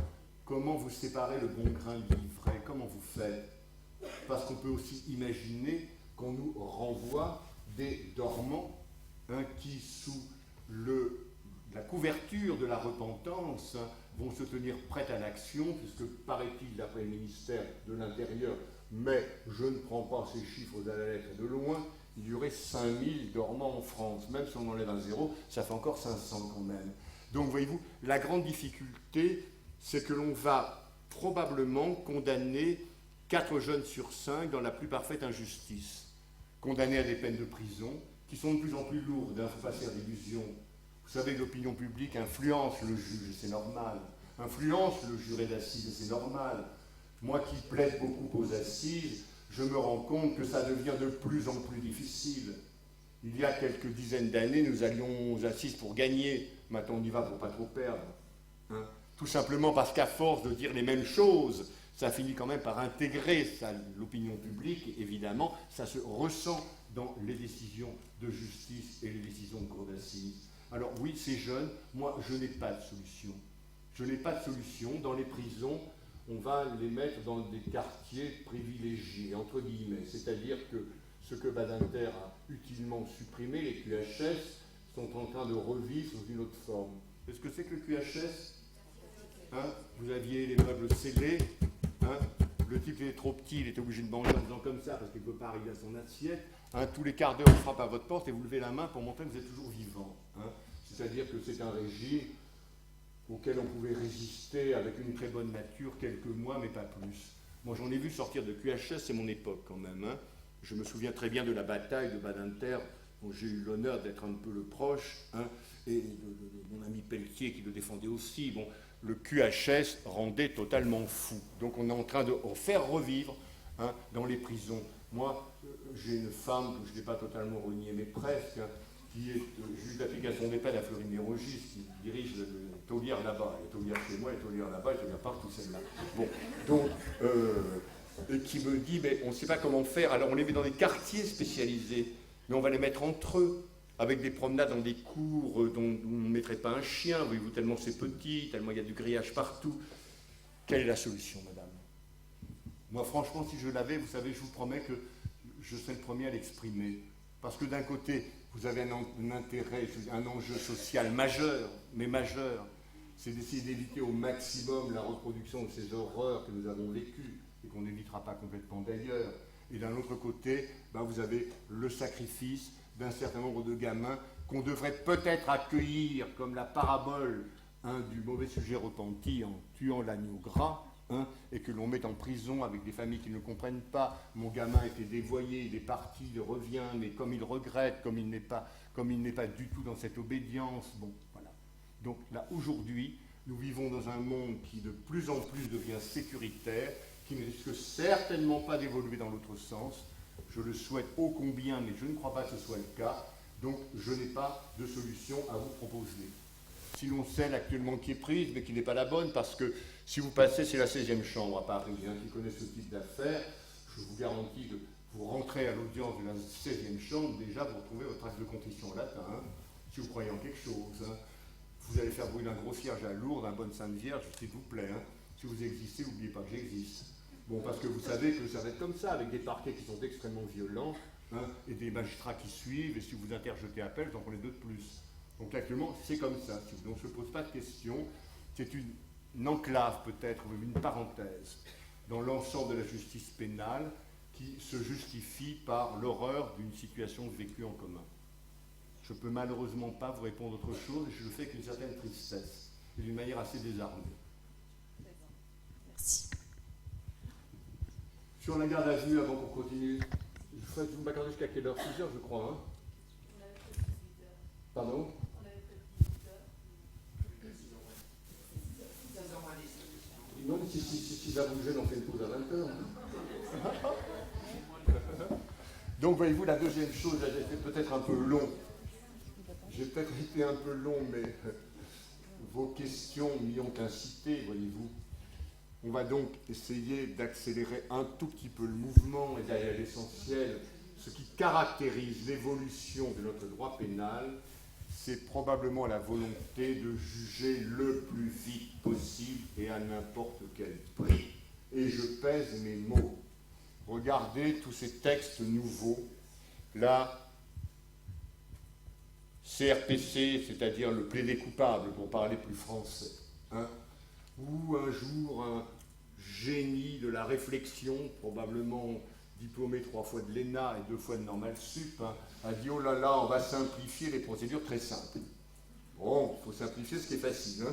comment vous séparez le bon grain de l'ivraie? Comment vous faites? Parce qu'on peut aussi imaginer qu'on nous renvoie des dormants qui, sous la couverture de la repentance, vont se tenir prêts à l'action, puisque, paraît-il, d'après le ministère de l'Intérieur, mais je ne prends pas ces chiffres à la lettre de loin, il y aurait 5000 dormants en France. Même si on enlève un zéro, ça fait encore 500 quand même. Donc, voyez-vous, la grande difficulté, c'est que l'on va probablement condamner 4 jeunes sur 5 dans la plus parfaite injustice, condamnés à des peines de prison, qui sont de plus en plus lourdes, il ne faut pas faire d'illusions. Vous savez que l'opinion publique influence le juge, et c'est normal. Influence le juré d'assises, et c'est normal. Moi qui plaide beaucoup aux assises, je me rends compte que ça devient de plus en plus difficile. Il y a quelques dizaines d'années, nous allions aux assises pour gagner. Maintenant, on y va pour pas trop perdre. Tout simplement parce qu'à force de dire les mêmes choses, ça finit quand même par intégrer l'opinion publique, évidemment, ça se ressent dans les décisions de justice et les décisions de cour d'assises. Alors oui, ces jeunes, moi, je n'ai pas de solution. Je n'ai pas de solution. Dans les prisons, on va les mettre dans des quartiers privilégiés, entre guillemets. C'est-à-dire que ce que Badinter a utilement supprimé, les QHS, sont en train de revivre sous une autre forme. Qu'est-ce que c'est que le QHS? Vous aviez les meubles scellés. Le type est trop petit, il était obligé de manger en faisant comme ça parce qu'il ne peut pas arriver à son assiette. Tous les quarts d'heure, on frappe à votre porte et vous levez la main pour montrer que vous êtes toujours vivant. C'est-à-dire que c'est un régime auquel on pouvait résister avec une très bonne nature quelques mois, mais pas plus. Moi, j'en ai vu sortir de QHS, c'est mon époque quand même. Je me souviens très bien de la bataille de Badinter dont j'ai eu l'honneur d'être un peu le proche, hein, et de mon ami Pelletier qui le défendait aussi, bon, le QHS rendait totalement fou. Donc on est en train de faire revivre, hein, dans les prisons. Moi, j'ai une femme que je n'ai pas totalement reniée, mais presque, hein, qui est juge d'application des peines à Fleury-Mérogis, qui dirige le taulière là-bas. Les taulières chez moi, les taulières là-bas, les taulières partout, celle-là. Bon, donc, et qui me dit, mais on ne sait pas comment faire, alors on les met dans des quartiers spécialisés, mais on va les mettre entre eux, avec des promenades dans des cours dont on ne mettrait pas un chien, voyez-vous, tellement c'est petit, tellement il y a du grillage partout. Quelle est la solution, madame? Moi, franchement, si je l'avais, vous savez, je vous promets que je serais le premier à l'exprimer. Parce que d'un côté, vous avez un intérêt, un enjeu social majeur, mais majeur, c'est d'essayer d'éviter au maximum la reproduction de ces horreurs que nous avons vécues, et qu'on n'évitera pas complètement d'ailleurs. Et d'un autre côté, ben, vous avez le sacrifice d'un certain nombre de gamins qu'on devrait peut-être accueillir comme la parabole, hein, du mauvais sujet repenti en tuant l'agneau gras, hein, et que l'on met en prison avec des familles qui ne comprennent pas. Mon gamin a été dévoyé, il est parti, il revient, mais comme il regrette, comme il n'est pas du tout dans cette obédience. Bon, voilà. Donc là, aujourd'hui, nous vivons dans un monde qui de plus en plus devient sécuritaire, qui ne risque certainement pas d'évoluer dans l'autre sens. Je le souhaite ô combien, mais je ne crois pas que ce soit le cas. Donc, je n'ai pas de solution à vous proposer. Sinon, celle actuellement qui est prise, mais qui n'est pas la bonne, parce que si vous passez, c'est la 16e chambre à Paris, hein, qui connaît ce type d'affaires, je vous garantis que vous rentrez à l'audience de la 16e chambre, déjà vous retrouvez votre acte de contrition en latin, hein, si vous croyez en quelque chose. Hein. Vous allez faire brûler un gros cierge à Lourdes, un bonne Sainte Vierge, s'il vous plaît. Hein. Si vous existez, n'oubliez pas que j'existe. Bon, parce que vous savez que ça va être comme ça, avec des parquets qui sont extrêmement violents, hein, et des magistrats qui suivent, et si vous interjetez appel, vous en prenez deux de plus. Donc actuellement, c'est comme ça. Donc je ne pose pas de questions. C'est une enclave peut-être, une parenthèse, dans l'ensemble de la justice pénale qui se justifie par l'horreur d'une situation vécue en commun. Je ne peux malheureusement pas vous répondre autre chose, et je le fais avec une certaine tristesse, et d'une manière assez désarmée. Merci. Sur la garde à vue, avant qu'on continue, vous m'accordez jusqu'à quelle heure? 6 heures, je crois. Hein, pardon? Non, mais si ça vous gêne, on fait une pause à 20 heures. Donc, voyez-vous, la deuxième chose, là, j'ai fait peut-être un peu long. J'ai peut-être été un peu long, mais vos questions m'y ont incité, voyez-vous. On va donc essayer d'accélérer un tout petit peu le mouvement et d'aller à l'essentiel. Ce qui caractérise l'évolution de notre droit pénal, c'est probablement la volonté de juger le plus vite possible et à n'importe quel prix. Et je pèse mes mots. Regardez tous ces textes nouveaux. Là, CRPC, c'est-à-dire le plaidé coupable, pour parler plus français. Hein, ou un jour, un génie de la réflexion, probablement diplômé 3 fois de l'ENA et 2 fois de Normal Sup, hein, a dit « Oh là là, on va simplifier les procédures très simples. » Bon, il faut simplifier ce qui est facile. Hein.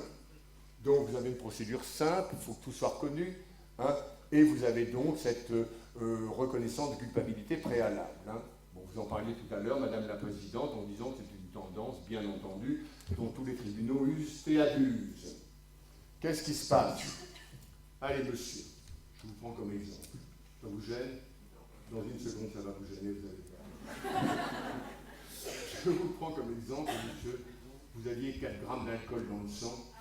Donc, vous avez une procédure simple, il faut que tout soit reconnu, hein, et vous avez donc cette reconnaissance de culpabilité préalable. Hein. Bon, vous en parliez tout à l'heure, Madame la Présidente, en disant que c'est une tendance, bien entendu, dont tous les tribunaux usent et abusent. Qu'est-ce qui se passe? Allez, monsieur, je vous prends comme exemple. Ça vous gêne? Dans une seconde, ça va vous gêner, vous allez voir. Je vous prends comme exemple, monsieur, vous aviez 4 grammes d'alcool dans le sang,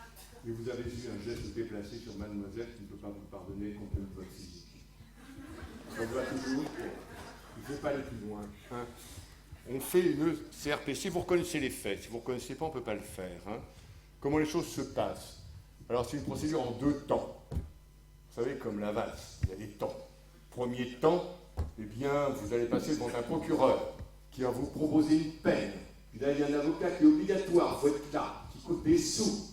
et vous avez eu un geste déplacé sur mademoiselle qui ne peut pas vous pardonner compte tenu de votre physique. Ça vous va toujours? Il ne faut pas aller plus loin. Hein. On fait une CRPC, vous reconnaissez les faits. Si vous ne reconnaissez pas, on ne peut pas le faire. Hein. Comment les choses se passent? Alors, c'est une procédure en 2 temps. Vous savez, comme la valse, il y a des temps. Premier temps, eh bien, vous allez passer devant un procureur qui va vous proposer une peine. Puis là, il y a un avocat qui est obligatoire, il faut être là, qui coûte des sous.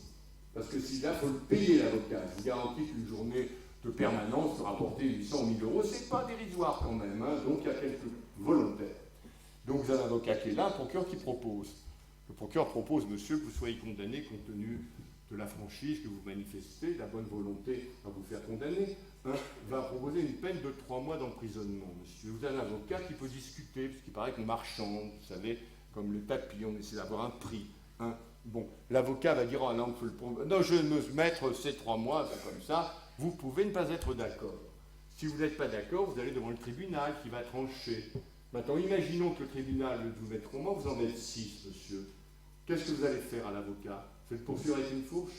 Parce que si là, il faut le payer, l'avocat. Je vous garantis qu'une journée de permanence sera rapporter 800 000 euros. C'est pas dérisoire quand même, hein, donc il y a quelques volontaires. Donc vous avez un avocat qui est là, un procureur qui propose. Le procureur propose, monsieur, que vous soyez condamné compte tenu de la franchise que vous manifestez, de la bonne volonté à vous faire condamner, hein, va proposer une peine de 3 mois d'emprisonnement, monsieur. Vous avez un avocat qui peut discuter, parce qu'il paraît qu'on marchande, vous savez, comme le tapis, on essaie d'avoir un prix. Hein. Bon, l'avocat va dire, oh non, non, je vais me mettre ces 3 mois, comme ça, vous pouvez ne pas être d'accord. Si vous n'êtes pas d'accord, vous allez devant le tribunal qui va trancher. Maintenant, imaginons que le tribunal, de vous mettre 3 mois, vous en êtes 6, monsieur. Qu'est-ce que vous allez faire à l'avocat? Vous allez le poursuivre avec une fourche?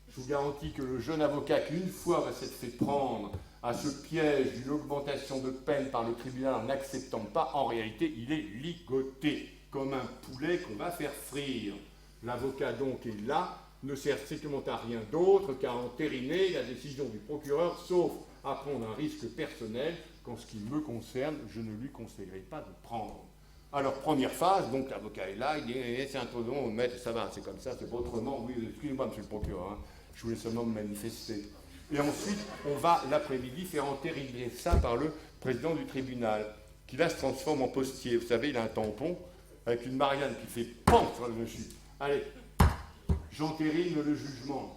Je vous garantis que le jeune avocat qui, une fois, va s'être fait prendre à ce piège d'une augmentation de peine par le tribunal en n'acceptant pas, en réalité, il est ligoté, comme un poulet qu'on va faire frire. L'avocat, donc, est là, ne sert strictement à rien d'autre qu'à entériner la décision du procureur, sauf à prendre un risque personnel qu'en ce qui me concerne, je ne lui conseillerais pas de prendre. Alors, première phase, donc l'avocat est là, il dit c'est un taux de maître, ça va, c'est comme ça, c'est pas autrement. Oui, excusez-moi, monsieur le procureur, hein, je voulais seulement me manifester. Et ensuite, on va, l'après-midi, faire entériner ça par le président du tribunal, qui là se transforme en postier. Vous savez, il a un tampon avec une Marianne qui fait PAN sur le dessus. Allez, j'entérine le jugement.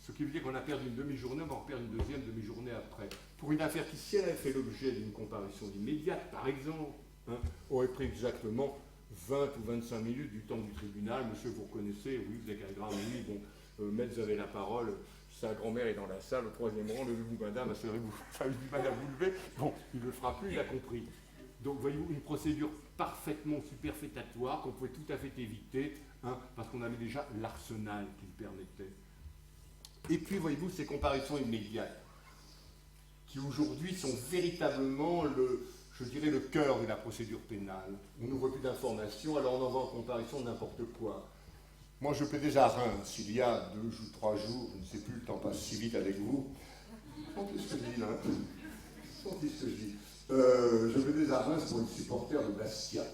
Ce qui veut dire qu'on a perdu une demi-journée, on va en perdre une deuxième demi-journée après. Pour une affaire qui, si elle avait fait l'objet d'une comparution immédiate, par exemple, hein, aurait pris exactement 20 ou 25 minutes du temps du tribunal. Monsieur, vous reconnaissez, oui, vous êtes grave, oui, bon, maître, vous avez la parole, sa grand-mère est dans la salle, au 3e rang, levez-vous, madame, assurez-vous, enfin, je dis, madame, vous levez, bon, il ne le fera plus, il a compris. Donc, voyez-vous, une procédure parfaitement superfétatoire qu'on pouvait tout à fait éviter, hein, parce qu'on avait déjà l'arsenal qui le permettait. Et puis, voyez-vous, ces comparutions immédiates, qui aujourd'hui sont véritablement je dirais, le cœur de la procédure pénale. On n'ouvre plus d'informations, alors on envoie en comparution n'importe quoi. Moi, je plaidais à Reims, il y a 2 ou 3 jours, je ne sais plus, le temps passe si vite avec vous. Sentez ce que je dis, là. Sentez ce que je dis. Je plaidais à Reims pour les supporters de Bastia,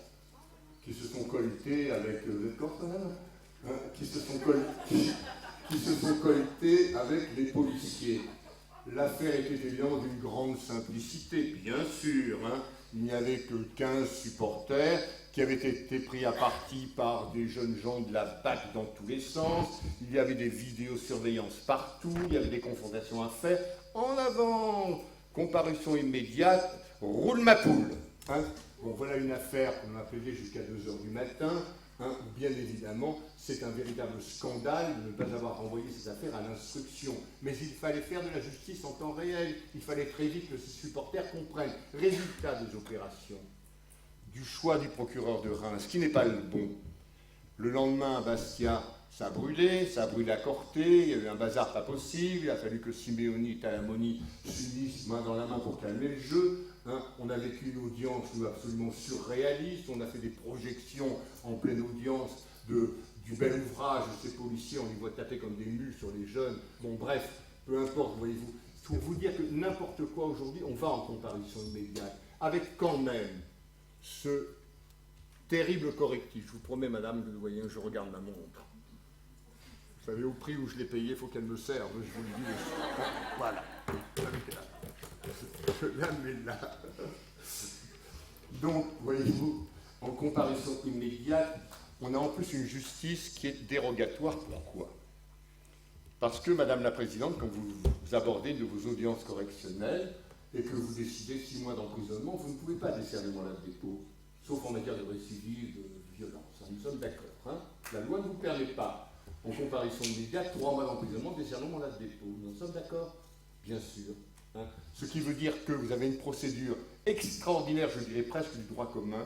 qui se sont colletés avec... vous êtes corps, quand même, hein, qui se sont colletés avec les policiers. L'affaire était évidemment d'une grande simplicité, bien sûr. Hein. Il n'y avait que 15 supporters qui avaient été pris à partie par des jeunes gens de la BAC dans tous les sens. Il y avait des vidéosurveillances partout, il y avait des confrontations à faire. En avant, comparution immédiate, roule ma poule. Hein. Bon, voilà une affaire qu'on a plaidée jusqu'à 2h du matin. Hein, bien évidemment, c'est un véritable scandale de ne pas avoir renvoyé ces affaires à l'instruction. Mais il fallait faire de la justice en temps réel. Il fallait très vite que ces supporters comprennent. Résultat des opérations, du choix du procureur de Reims, qui n'est pas le bon. Le lendemain, à Bastia, ça a brûlé à Corté, il y a eu un bazar pas possible, il a fallu que Simeoni et Talamoni s'unissent main dans la main pour calmer le jeu. Hein, on a vécu une audience absolument surréaliste, on a fait des projections en pleine audience du bel ouvrage de ces policiers, on les voit taper comme des mules sur les jeunes. Bon bref, peu importe, voyez-vous. Pour vous dire que n'importe quoi aujourd'hui, on va en comparution immédiate, avec quand même ce terrible correctif. Je vous promets, madame, que vous voyez, je regarde ma montre. Vous savez, au prix où je l'ai payé, il faut qu'elle me serve, je vous le dis. Voilà. Je la mets là. Donc, voyez-vous, en comparution immédiate, on a en plus une justice qui est dérogatoire. Pourquoi? Parce que, Madame la Présidente, quand vous abordez de vos audiences correctionnelles et que vous décidez 6 mois d'emprisonnement, vous ne pouvez pas décerner mandat de dépôt, sauf en matière de récidive, de violence. Nous sommes d'accord. Hein, la loi ne vous permet pas, en comparution immédiate, 3 mois d'emprisonnement, décerner mandat de dépôt. Nous sommes d'accord? Bien sûr. Hein. Ce qui veut dire que vous avez une procédure extraordinaire, je dirais presque du droit commun,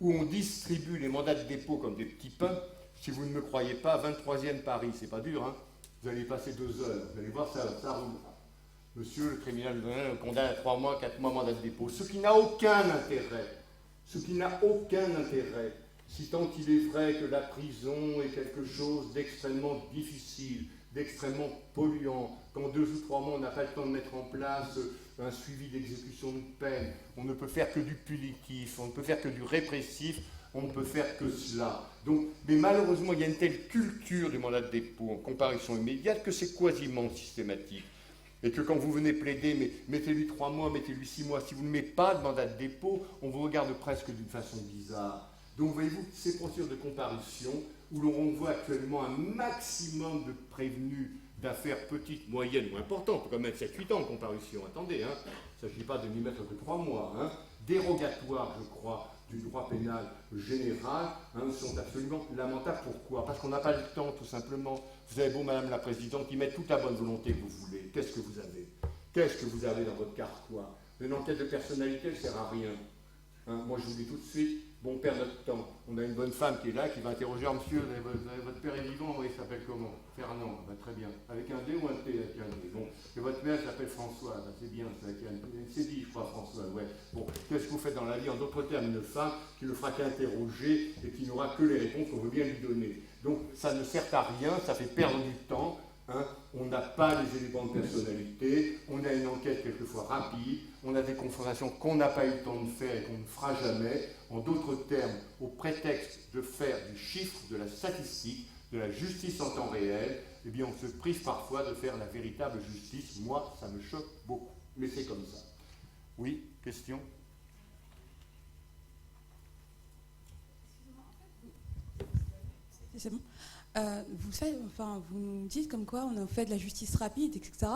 où on distribue les mandats de dépôt comme des petits pains. Si vous ne me croyez pas, 23e Paris, c'est pas dur, hein. Vous allez passer 2 heures, vous allez voir, ça roulera. Monsieur le criminel condamne à 3 mois, 4 mois mandat de dépôt, ce qui n'a aucun intérêt, si tant il est vrai que la prison est quelque chose d'extrêmement difficile, d'extrêmement polluant, qu'en 2 ou 3 mois on n'a pas le temps de mettre en place un suivi d'exécution de peine, on ne peut faire que du punitif, on ne peut faire que du répressif, on ne peut faire que cela. Donc, mais malheureusement, il y a une telle culture du mandat de dépôt en comparution immédiate que c'est quasiment systématique. Et que quand vous venez plaider, mais mettez-lui 3 mois, mettez-lui 6 mois, si vous ne mettez pas de mandat de dépôt, on vous regarde presque d'une façon bizarre. Donc, voyez-vous, ces procédures de comparution, où l'on voit actuellement un maximum de prévenus d'affaires petites, moyennes ou importantes, on peut quand même mettre 7-8 ans en comparution, attendez, hein, il ne s'agit pas de n'y mettre que 3 mois, hein, dérogatoires, je crois, du droit pénal général, sont absolument lamentables. Pourquoi? Parce qu'on n'a pas le temps, tout simplement. Vous avez beau, Madame la Présidente, y mettre toute la bonne volonté que vous voulez. Qu'est-ce que vous avez? Qu'est-ce que vous avez dans votre carquois? Une enquête de personnalité ne sert à rien. Moi, je vous dis tout de suite, bon, on perd notre temps. On a une bonne femme qui est là, qui va interroger, monsieur, votre père est vivant, oui, il s'appelle comment? Fernand, très bien. Avec un D ou un T? Avec un D. Bon, et votre mère s'appelle Françoise, c'est bien, c'est dit, je crois, Françoise, ouais. Bon, qu'est-ce que vous faites dans la vie? En d'autres termes, une femme qui ne fera qu'interroger et qui n'aura que les réponses qu'on veut bien lui donner. Donc, ça ne sert à rien, ça fait perdre du temps. On n'a pas les éléments de personnalité, on a une enquête quelquefois rapide, on a des confrontations qu'on n'a pas eu le temps de faire et qu'on ne fera jamais. En d'autres termes, au prétexte de faire du chiffre, de la statistique, de la justice en temps réel, eh bien on se prive parfois de faire la véritable justice. Moi, ça me choque beaucoup, mais c'est comme ça. Oui, question? C'est bon. Vous nous dites comme quoi on a fait de la justice rapide, etc.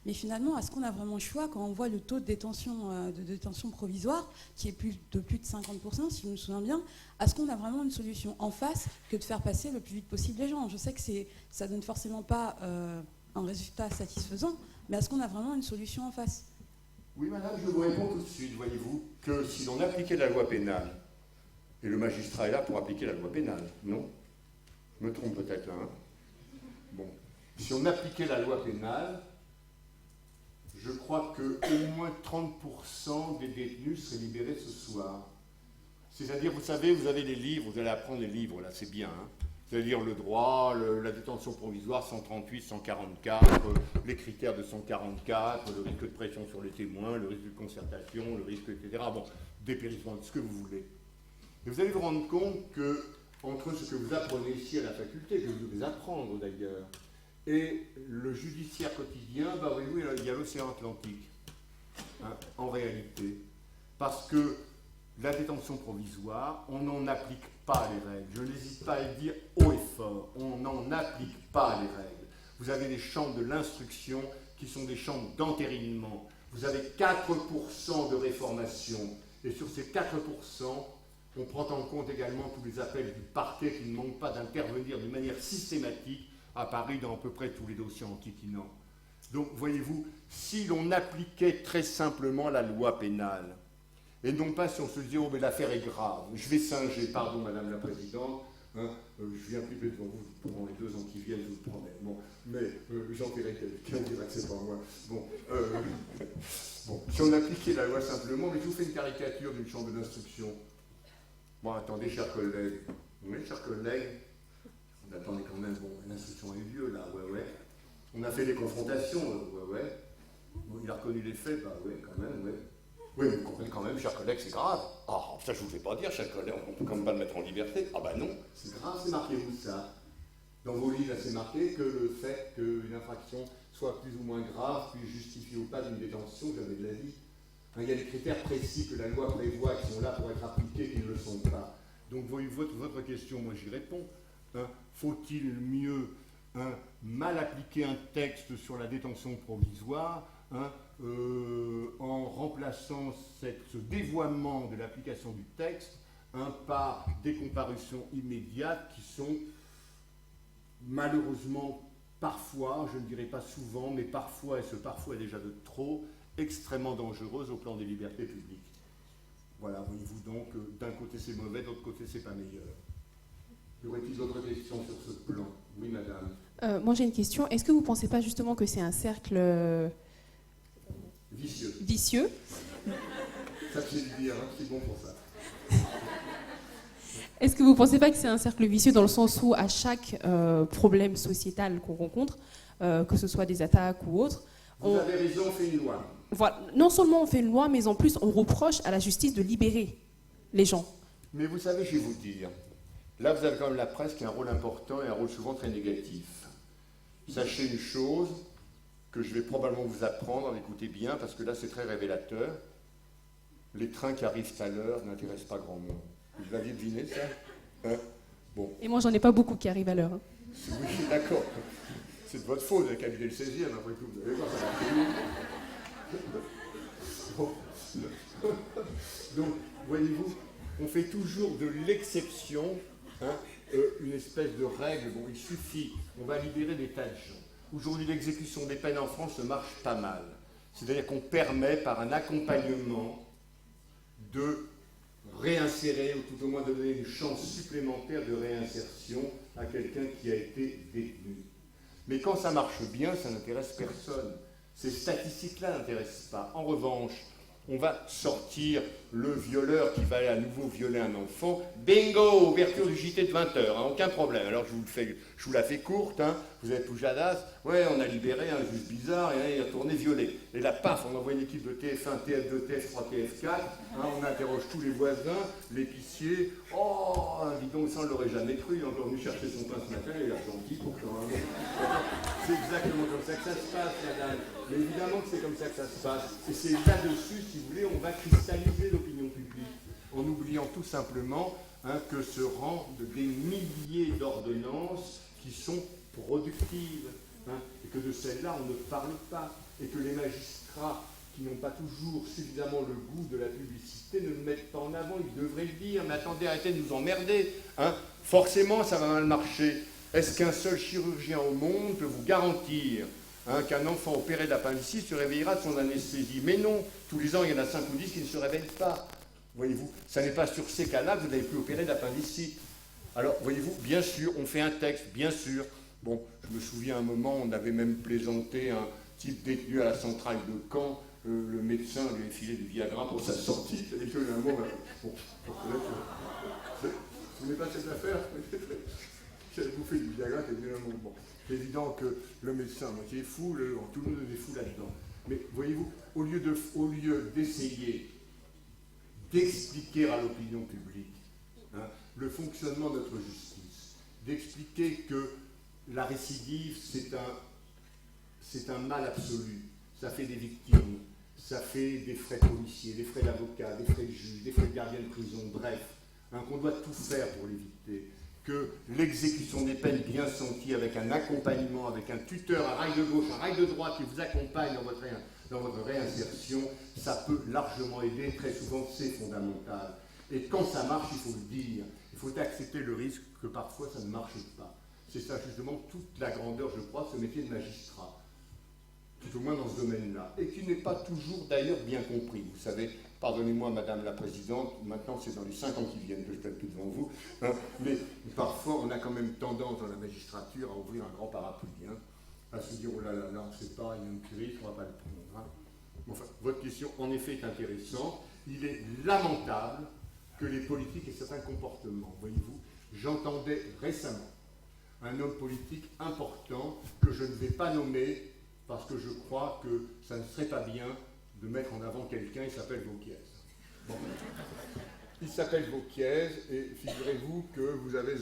Mais finalement, est-ce qu'on a vraiment le choix quand on voit le taux de détention provisoire qui est de plus de 50%, si je me souviens bien? Est-ce qu'on a vraiment une solution en face que de faire passer le plus vite possible les gens? Je sais que ça donne forcément pas un résultat satisfaisant, mais est-ce qu'on a vraiment une solution en face? Oui, madame, je vous réponds tout de suite, voyez-vous, que si l'on appliquait la loi pénale, et le magistrat est là pour appliquer la loi pénale, non? Je me trompe peut-être là. Bon. Si on appliquait la loi pénale, je crois qu'au moins 30% des détenus seraient libérés ce soir. C'est-à-dire, vous savez, vous avez les livres, vous allez apprendre les livres, là, c'est bien. Vous allez lire le droit, la détention provisoire, 138, 144, les critères de 144, le risque de pression sur les témoins, le risque de concertation, le risque, etc. Bon, dépérissement, ce que vous voulez. Et vous allez vous rendre compte que entre ce que vous apprenez ici à la faculté, que vous devez apprendre d'ailleurs, et le judiciaire quotidien, oui, il y a l'océan Atlantique, en réalité. Parce que la détention provisoire, on n'en applique pas les règles. Je n'hésite pas à le dire haut et fort, on n'en applique pas les règles. Vous avez des chambres de l'instruction qui sont des chambres d'entérinement. Vous avez 4% de réformation, et sur ces 4%, on prend en compte également tous les appels du parquet qui ne manquent pas d'intervenir de manière systématique à Paris dans à peu près tous les dossiers antiquinants. Donc, voyez-vous, si l'on appliquait très simplement la loi pénale, et non pas si on se disait « oh, mais l'affaire est grave, je vais singer, pardon, Madame la Présidente, je viens plus devant vous pendant les 2 ans qui viennent, je vous le promets. Bon, mais j'enverrai quelqu'un dira que c'est pas moi. Bon, si on appliquait la loi simplement, mais je vous fais une caricature d'une chambre d'instruction. Bon, attendez, chers collègues. Oui, chers collègues. Attendez quand même, bon, l'instruction a eu lieu, là, ouais. On a fait des confrontations, ouais. Bon, il a reconnu les faits, ouais, quand même, ouais. Oui, mais vous comprenez quand même, chers collègues, c'est grave. Ah, ça, je ne vous fais pas dire, chers collègues, on ne peut quand même pas le mettre en liberté. Ah, non, c'est grave, c'est marqué où ça? Dans vos livres, c'est marqué que le fait qu'une infraction soit plus ou moins grave, puis justifiée ou pas d'une détention, jamais de la vie. Il y a des critères précis que la loi prévoit qui sont là pour être appliqués, qui ne le sont pas. Donc, votre question, moi j'y réponds. Faut-il mieux mal appliquer un texte sur la détention provisoire en remplaçant ce dévoiement de l'application du texte par des comparutions immédiates qui sont malheureusement parfois, je ne dirais pas souvent, mais parfois, et ce parfois est déjà de trop, extrêmement dangereuse au plan des libertés publiques. Voilà, voyez-vous donc, d'un côté c'est mauvais, de l'autre côté c'est pas meilleur. Y aurait-il d'autres questions sur ce plan? Oui, madame. Moi j'ai une question. Est-ce que vous ne pensez pas justement que c'est un cercle vicieux? Ça je vais le dire, c'est bon pour ça. Est-ce que vous ne pensez pas que c'est un cercle vicieux dans le sens où à chaque problème sociétal qu'on rencontre, que ce soit des attaques ou autres, vous avez raison, on fait une loi. Voilà. Non seulement on fait une loi, mais en plus on reproche à la justice de libérer les gens. Mais vous savez, je vais vous dire, là vous avez quand même la presse qui a un rôle important et un rôle souvent très négatif. Sachez une chose que je vais probablement vous apprendre, écoutez bien, parce que là c'est très révélateur. Les trains qui arrivent à l'heure n'intéressent pas grand monde. Vous l'aviez deviné ça? Bon. Et moi j'en ai pas beaucoup qui arrivent à l'heure. Oui, d'accord. C'est de votre faute, vous avez qu'à vider le 16e, après tout, vous allez voir, ça va. Bon. Donc, voyez-vous, on fait toujours de l'exception une espèce de règle. Bon, il suffit, on va libérer des tas de gens. Aujourd'hui, l'exécution des peines en France marche pas mal. C'est-à-dire qu'on permet, par un accompagnement, de réinsérer, ou tout au moins de donner une chance supplémentaire de réinsertion à quelqu'un qui a été détenu. Mais quand ça marche bien, ça n'intéresse personne. Ces statistiques-là n'intéressent pas. En revanche, on va sortir le violeur qui va à nouveau violer un enfant. Bingo, ouverture du JT de 20h, aucun problème. Alors je vous la fais courte, vous êtes Poujadas, ouais, on a libéré un juge bizarre et il est retourné violer. Et là, paf, on envoie une équipe de TF1, TF2, TF3, TF4, on interroge tous les voisins, l'épicier, oh, dis donc, ça on ne l'aurait jamais cru, il est encore venu chercher son pain ce matin, il est gentil pour quand même. C'est exactement comme ça que ça se passe, madame. Mais évidemment que c'est comme ça que ça se passe. Et c'est là-dessus, si vous voulez, on va cristalliser l'opinion publique, en oubliant tout simplement que se rendent des milliers d'ordonnances qui sont productives, et que de celles-là, on ne parle pas, et que les magistrats, qui n'ont pas toujours suffisamment le goût de la publicité, ne le mettent pas en avant, ils devraient le dire. Mais attendez, arrêtez de nous emmerder. Forcément, ça va mal marcher. Est-ce qu'un seul chirurgien au monde peut vous garantir qu'un enfant opéré d'appendicite se réveillera de son anesthésie? Mais non, tous les ans, il y en a 5 ou 10 qui ne se réveillent pas. Voyez-vous, ça n'est pas sur ces cas-là que vous n'avez plus opéré d'appendicite. Alors, voyez-vous, bien sûr, on fait un texte, bien sûr. Bon, je me souviens un moment, on avait même plaisanté un type détenu à la centrale de Caen. Le médecin lui a filé du Viagra pour sa sortie. Et que un mot, bon, ce n'est pas cette affaire. J'avais bouffé du Viagra, c'est évidemment bon. C'est évident que le médecin à moitié fou, tout le monde est fou là-dedans. Mais voyez-vous, au lieu d'essayer d'expliquer à l'opinion publique le fonctionnement de notre justice, d'expliquer que la récidive, c'est un mal absolu, ça fait des victimes, ça fait des frais de policiers, des frais d'avocat, des frais de juge, des frais de gardien de prison, bref, qu'on doit tout faire pour l'éviter, que l'exécution des peines bien sentie, avec un accompagnement, avec un tuteur, un rail de gauche, un rail de droite qui vous accompagne dans votre réinsertion, ça peut largement aider, très souvent c'est fondamental. Et quand ça marche, il faut le dire, il faut accepter le risque que parfois ça ne marche pas. C'est ça justement toute la grandeur, je crois, de ce métier de magistrat, tout au moins dans ce domaine-là, et qui n'est pas toujours d'ailleurs bien compris. Vous savez, pardonnez-moi Madame la Présidente, maintenant c'est dans les 5 ans qui viennent que je donne tout devant vous, mais parfois on a quand même tendance dans la magistrature à ouvrir un grand parapluie, à se dire oh là là, là on ne sait pas, il y a un curé, on ne va pas le prendre. Enfin, votre question en effet est intéressante. Il est lamentable que les politiques aient certains comportements. Voyez-vous, j'entendais récemment un homme politique important que je ne vais pas nommer parce que je crois que ça ne serait pas bien de mettre en avant quelqu'un, il s'appelle Wauquiez. Bon. Il s'appelle Wauquiez et figurez-vous que vous avez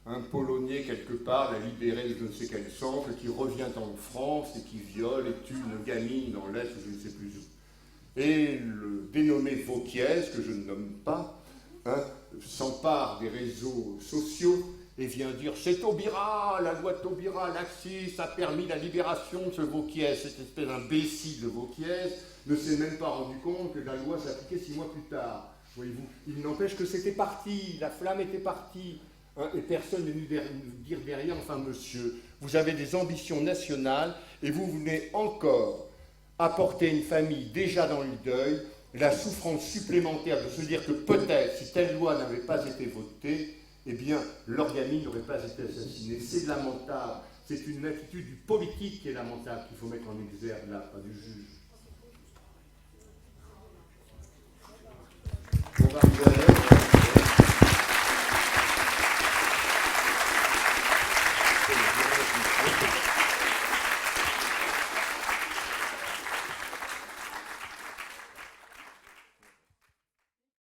un Polonais quelque part, la libéré de je ne sais quel centre, qui revient en France et qui viole et tue une gamine dans l'Est, je ne sais plus où. Et le dénommé Wauquiez, que je ne nomme pas, s'empare des réseaux sociaux et vient dire c'est Taubira, la loi de Taubira, laxiste, a permis la libération de ce Wauquiez. Cette espèce d'imbécile de Wauquiez ne s'est même pas rendu compte que la loi s'appliquait 6 mois plus tard. Voyez-vous, il n'empêche que c'était parti, la flamme était partie. Et personne n'est venu dire derrière, enfin monsieur, vous avez des ambitions nationales et vous venez encore apporter à une famille déjà dans le deuil la souffrance supplémentaire de se dire que peut-être, si telle loi n'avait pas été votée, eh bien, leur gamine n'aurait pas été assassinée. C'est lamentable. C'est une attitude du politique qui est lamentable qu'il faut mettre en exergue là, pas du juge. On va